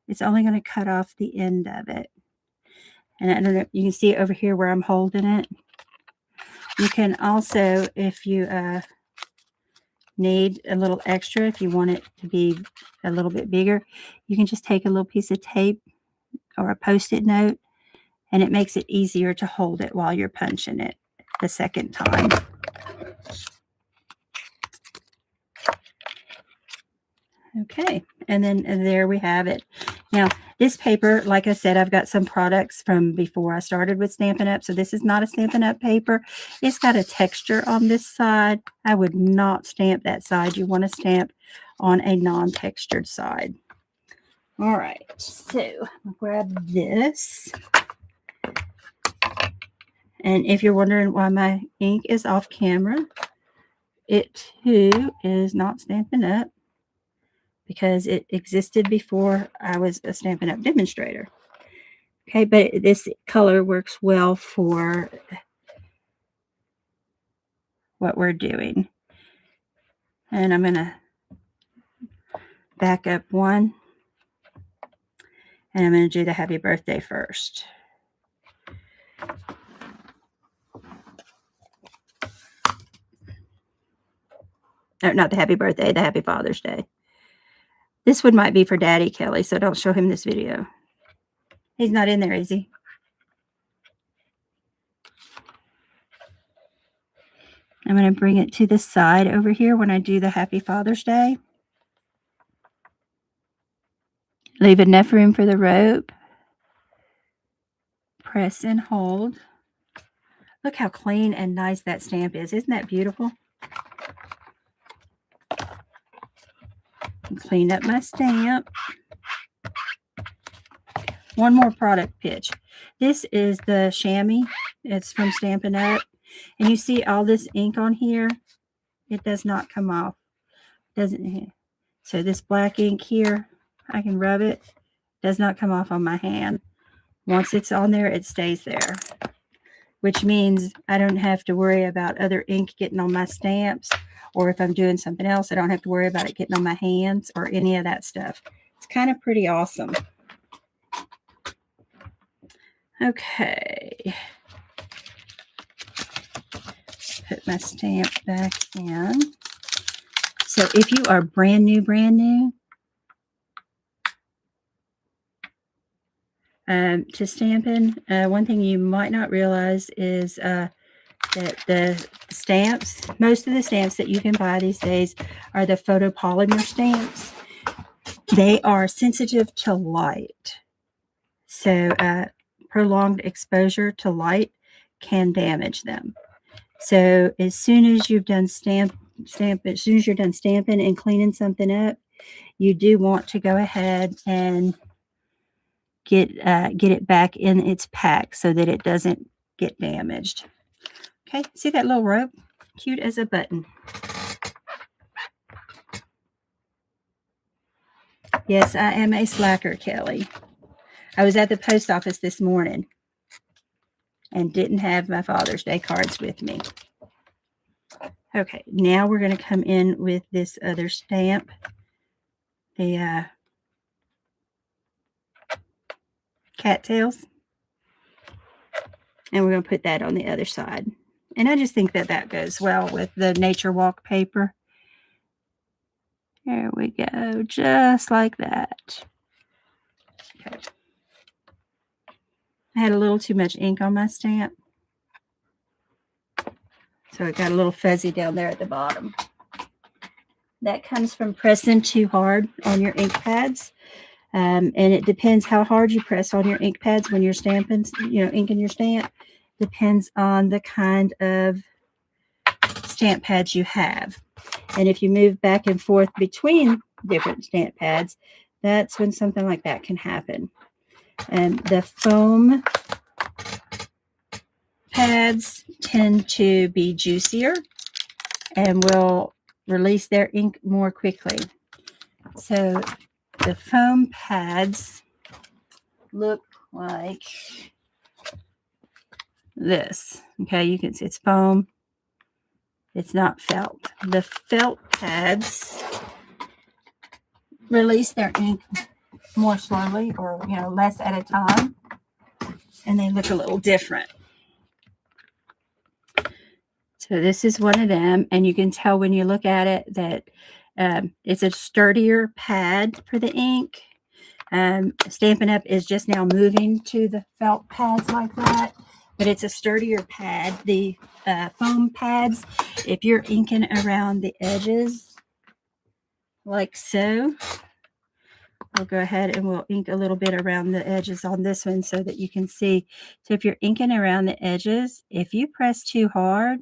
it's only going to cut off the end of it. And I don't know, you can see it over here where I'm holding it. You can also, if you need a little extra, if you want it to be a little bit bigger, you can just take a little piece of tape or a Post-it note, and it makes it easier to hold it while you're punching it the second time. Okay, and then there we have it. Now, this paper, like I said, I've got some products from before I started with Stampin' Up. So this is not a Stampin' Up paper. It's got a texture on this side. I would not stamp that side. You want to stamp on a non-textured side. All right, so I'll grab this. And if you're wondering why my ink is off camera, it too is not Stampin' Up, because it existed before I was a Stampin' Up demonstrator. Okay, but this color works well for what we're doing. And I'm going to back up one. And I'm going to do the happy birthday first. No, not the happy birthday, the happy Father's Day. This one might be for Daddy Kelly, so don't show him this video. He's not in there, is he? I'm going to bring it to the side over here when I do the happy Father's Day. Leave enough room for the rope. Press and hold. Look how clean and nice that stamp is. Isn't that beautiful? And clean up my stamp. One more product pitch. This is the chamois. It's from Stampin' Up. And you see all this ink on here? It does not come off. Doesn't. So this black ink here, I can rub it. Does not come off on my hand. Once it's on there, it stays there. Which means I don't have to worry about other ink getting on my stamps. Or if I'm doing something else, I don't have to worry about it getting on my hands or any of that stuff. It's kind of pretty awesome. Okay. Put my stamp back in. So if you are brand new to Stampin', one thing you might not realize is that the stamps, most of the stamps that you can buy these days are the photopolymer stamps. They are sensitive to light. So prolonged exposure to light can damage them. So as soon as you've done as soon as you're done stamping and cleaning something up, you do want to go ahead and get it back in its pack so that it doesn't get damaged. Okay, see that little rope? Cute as a button. Yes, I am a slacker, Kelly. I was at the post office this morning and didn't have my Father's Day cards with me. Okay, now we're going to come in with this other stamp. The cattails. And we're going to put that on the other side. And I just think that that goes well with the Nature Walk paper. There we go, just like that. Okay. I had a little too much ink on my stamp, so it got a little fuzzy down there at the bottom. That comes from pressing too hard on your ink pads. And it depends how hard you press on your ink pads when you're stamping, inking your stamp. Depends on the kind of stamp pads you have. And if you move back and forth between different stamp pads, that's when something like that can happen. And the foam pads tend to be juicier and will release their ink more quickly. So the foam pads look like this. Okay, you can see it's foam. It's not felt. The felt pads release their ink more slowly, or less at a time, and they look a little different. So this is one of them, and you can tell when you look at it that it's a sturdier pad for the ink. Stampin' Up! Is just now moving to the felt pads like that, but it's a sturdier pad. The foam pads, if you're inking around the edges like so, I'll go ahead and we'll ink a little bit around the edges on this one so that you can see. So if you're inking around the edges, if you press too hard,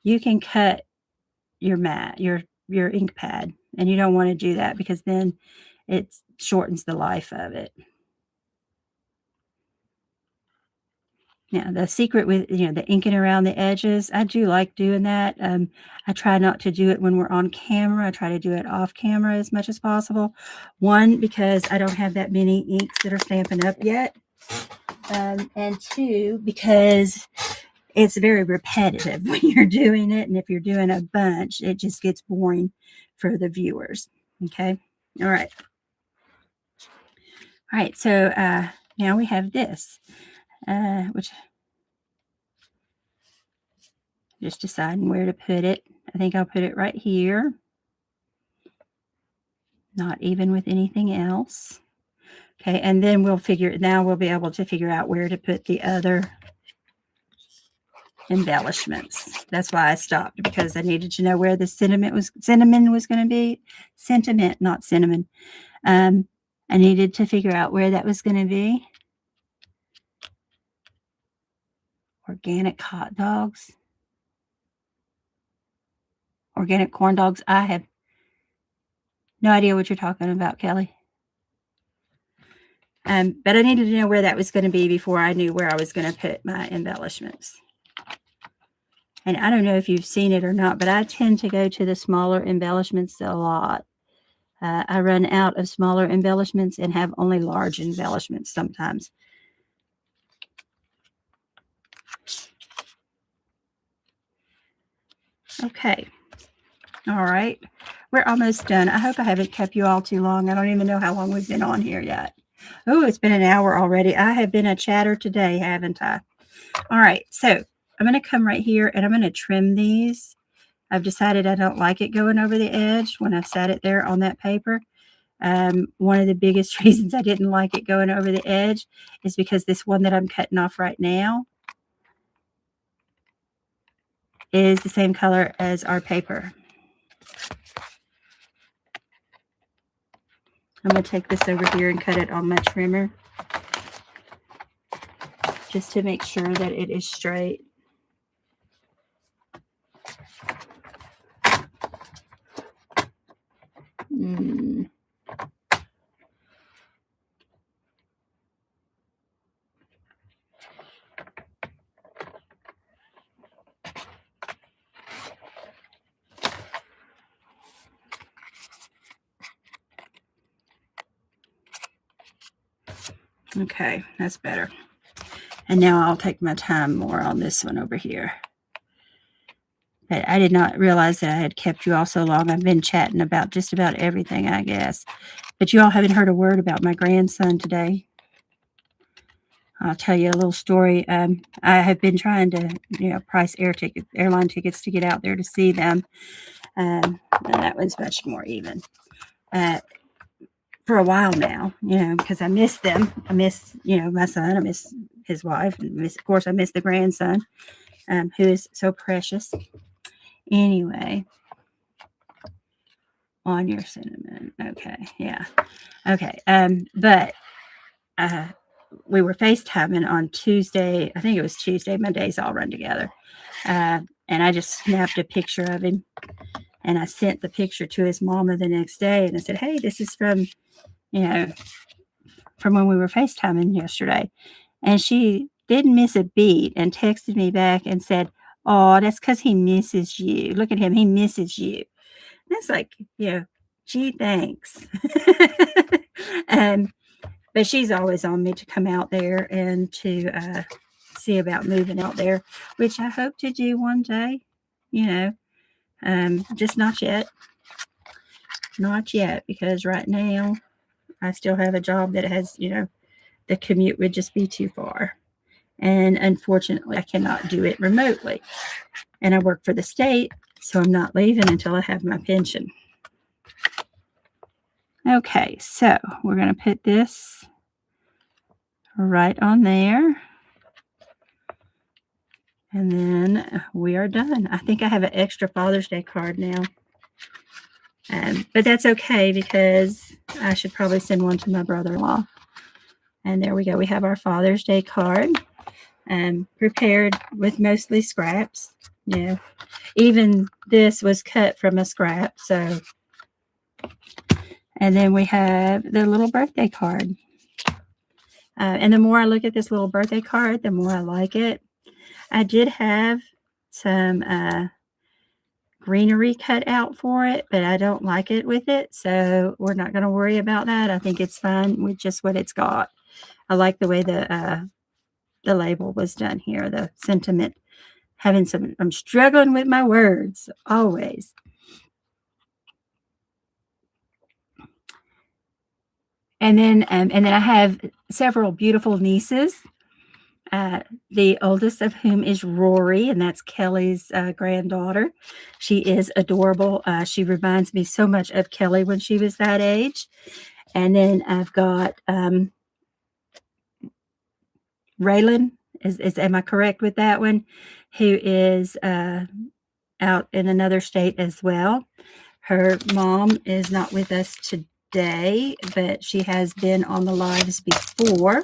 you can cut your mat, your ink pad, and you don't want to do that because then it shortens the life of it. Now, the secret with, the inking around the edges, I do like doing that. I try not to do it when we're on camera. I try to do it off camera as much as possible. One, because I don't have that many inks that are Stampin' Up! Yet. And two, because it's very repetitive when you're doing it. And if you're doing a bunch, it just gets boring for the viewers. Okay. All right. All right. So now we have this. Which just deciding where to put it. I think I'll put it right here. Not even with anything else. Okay, and then we'll be able to figure out where to put the other embellishments. That's why I stopped, because I needed to know where the cinnamon was going to be. Sentiment, not cinnamon. I needed to figure out where that was going to be. Organic hot dogs. Organic corn dogs. I have no idea what you're talking about, Kelly. But I needed to know where that was going to be before I knew where I was going to put my embellishments. And I don't know if you've seen it or not, but I tend to go to the smaller embellishments a lot. I run out of smaller embellishments and have only large embellishments sometimes. Okay. All right. We're almost done. I hope I haven't kept you all too long. I don't even know how long we've been on here yet. Oh, it's been an hour already. I have been a chatter today, haven't I? All right. So I'm going to come right here and I'm going to trim these. I've decided I don't like it going over the edge when I've sat it there on that paper. One of the biggest reasons I didn't like it going over the edge is because this one that I'm cutting off right now is the same color as our paper. I'm going to take this over here and cut it on my trimmer just to make sure that it is straight. Okay, that's better. And now I'll take my time more on this one over here. But I did not realize that I had kept you all so long. I've been chatting about just about everything, I guess. But you all haven't heard a word about my grandson today. I'll tell you a little story. I have been trying to, price airline tickets to get out there to see them. That one's much more even. For a while now, because I miss them. I miss, my son. I miss his wife. And of course, I miss the grandson, who is so precious. Anyway, on your cinnamon. Okay, yeah. Okay, but we were FaceTiming on Tuesday. I think it was Tuesday. My days all run together. And I just snapped a picture of him, and I sent the picture to his mama the next day. And I said, "Hey, this is from when we were FaceTiming yesterday." And she didn't miss a beat and texted me back and said, "Oh, that's because he misses you. Look at him. He misses you." And it's like, gee, thanks. But she's always on me to come out there and to see about moving out there, which I hope to do one day, just not yet. Not yet, because right now I still have a job that has, the commute would just be too far. And unfortunately, I cannot do it remotely. And I work for the state, so I'm not leaving until I have my pension. Okay, so we're going to put this right on there. And then we are done. I think I have an extra Father's Day card now. But that's okay, because I should probably send one to my brother-in-law. And there we go. We have our Father's Day card, prepared with mostly scraps. Even this was cut from a scrap. So, and then we have the little birthday card. And the more I look at this little birthday card, the more I like it. I did have some greenery cut out for it, but I don't like it with it. So we're not going to worry about that. I think it's fine with just what it's got. I like the way the label was done here, the sentiment. I'm struggling with my words always. And then I have several beautiful nieces. The oldest of whom is Rory, and that's Kelly's granddaughter. She is adorable. She reminds me so much of Kelly when she was that age. And then I've got Raylan. Am I correct with that one? Who is out in another state as well. Her mom is not with us today, but she has been on the lives before.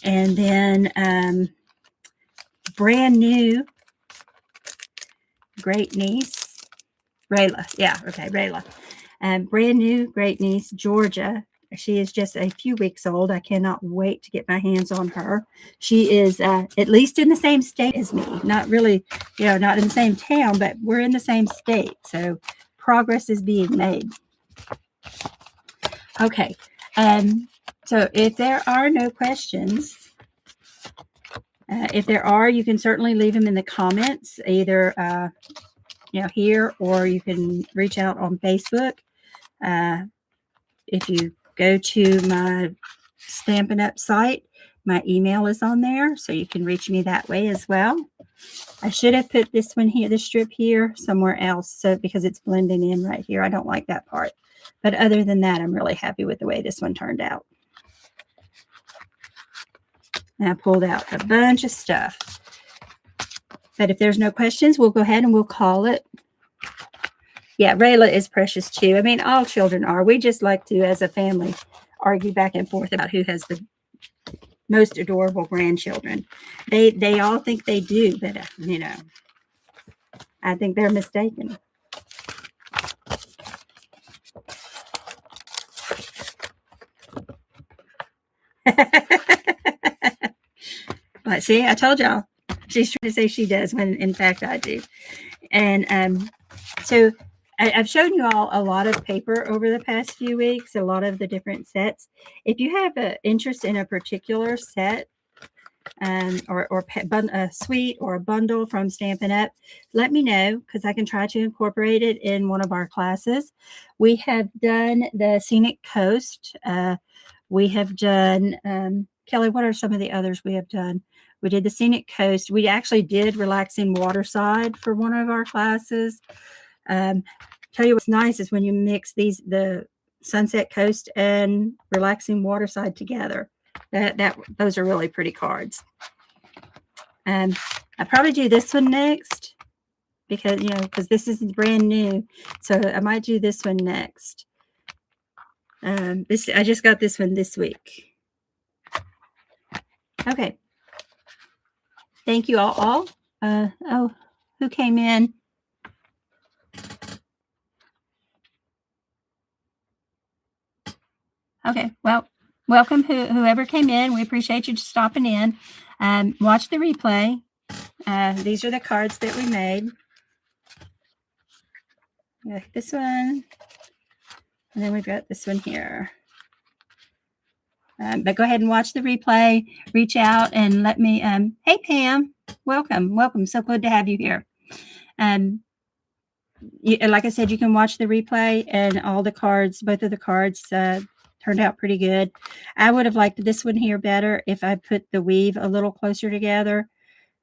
And then brand new great niece, Rayla. Yeah, okay, Rayla. Brand new great niece, Georgia. She is just a few weeks old. I cannot wait to get my hands on her. She is at least in the same state as me. Not really, not in the same town, but we're in the same state. So progress is being made. Okay. So if there are no questions, if there are, you can certainly leave them in the comments, either here, or you can reach out on Facebook. If you go to my Stampin' Up site, my email is on there, so you can reach me that way as well. I should have put this one here, this strip here, somewhere else, so because it's blending in right here. I don't like that part. But other than that, I'm really happy with the way this one turned out. And I pulled out a bunch of stuff. But if there's no questions, we'll go ahead and we'll call it. Yeah, Rayla is precious too. I mean, all children are. We just like to, as a family, argue back and forth about who has the most adorable grandchildren. They all think they do, but I think they're mistaken. But see, I told y'all. She's trying to say she does when in fact I do. And so I've shown you all a lot of paper over the past few weeks, a lot of the different sets. If you have an interest in a particular set, or a suite or a bundle from Stampin' Up, let me know, because I can try to incorporate it in one of our classes. We have done the Scenic Coast. We have done Kelly, what are some of the others we have done? We did the Scenic Coast. We actually did Relaxing Waterside for one of our classes. Tell you what's nice is when you mix the Sunset Coast and Relaxing Waterside together. Those are really pretty cards. I probably do this one next because this is brand new. So I might do this one next. I just got this one this week. Okay. Thank you all. Who came in? Okay. Well, welcome whoever came in. We appreciate you stopping in. Watch the replay. These are the cards that we made. This one. And then we've got this one here. But go ahead and watch the replay. Reach out and let me. Hey, Pam. Welcome. So good to have you here. Like I said, you can watch the replay, and all the cards, both of the cards, turned out pretty good. I would have liked this one here better if I put the weave a little closer together.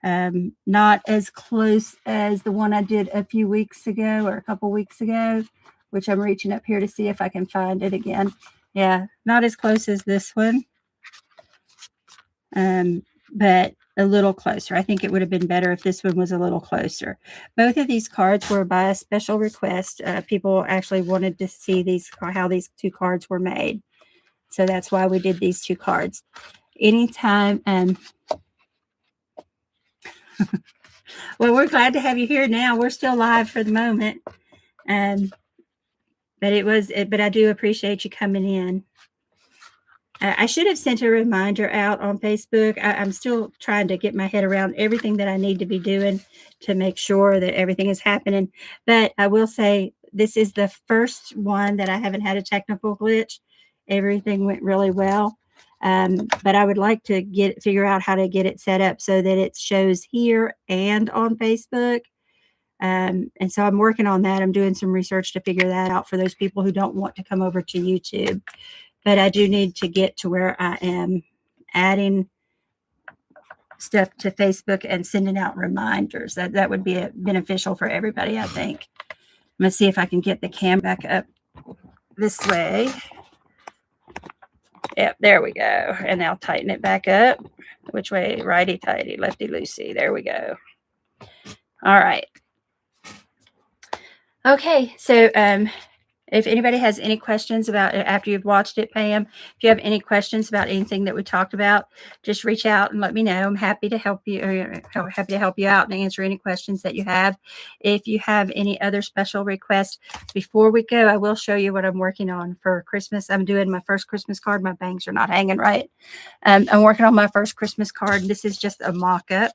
Not as close as the one I did a few weeks ago or a couple weeks ago, which I'm reaching up here to see if I can find it again. Yeah, not as close as this one, but a little closer. I think it would have been better if this one was a little closer. Both of these cards were by a special request. People actually wanted to see how these two cards were made. So that's why we did these two cards. Anytime. Well, we're glad to have you here now. We're still live for the moment. But I do appreciate you coming in. I should have sent a reminder out on Facebook. I'm still trying to get my head around everything that I need to be doing to make sure that everything is happening. But I will say this is the first one that I haven't had a technical glitch. Everything went really well. But I would like to figure out how to get it set up so that it shows here and on Facebook. And so I'm working on that. I'm doing some research to figure that out for those people who don't want to come over to YouTube. But I do need to get to where I am adding stuff to Facebook and sending out reminders. That would be beneficial for everybody, I think. I'm going to see if I can get the cam back up this way. Yep, there we go. And I'll tighten it back up. Which way? Righty-tighty, lefty-loosey. There we go. All right. Okay, so if anybody has any questions about it after you've watched it, Pam, if you have any questions about anything that we talked about, just reach out and let me know. I'm happy to help you, or happy to help you out and answer any questions that you have. If you have any other special requests, before we go, I will show you what I'm working on for Christmas. I'm doing my first Christmas card. My bangs are not hanging right. I'm working on my first Christmas card. This is just a mock-up.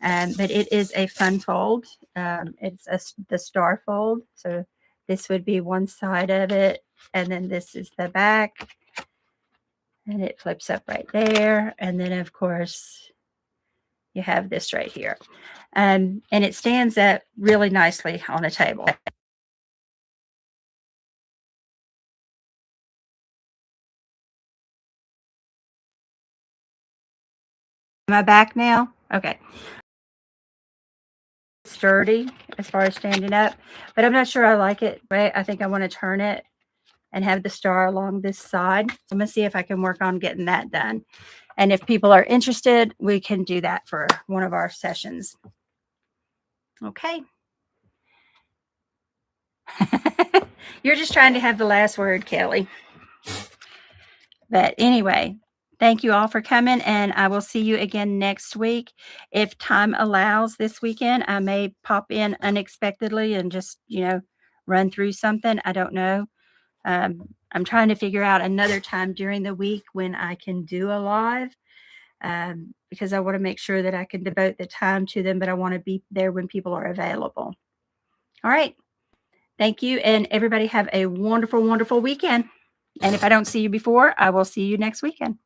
But it is a fun fold. It's the star fold. So this would be one side of it, and then this is the back, and it flips up right there. And then, of course, you have this right here. And it stands up really nicely on a table. Am I back now? Okay. Sturdy as far as standing up, but I'm not sure I like it. Right? I think I want to turn it and have the star along this side. So I'm going to see if I can work on getting that done. And if people are interested, we can do that for one of our sessions. Okay. You're just trying to have the last word, Kelly. But anyway, thank you all for coming, and I will see you again next week. If time allows this weekend, I may pop in unexpectedly and just, run through something. I don't know. I'm trying to figure out another time during the week when I can do a live, because I want to make sure that I can devote the time to them, but I want to be there when people are available. All right. Thank you. And everybody have a wonderful, wonderful weekend. And if I don't see you before, I will see you next weekend.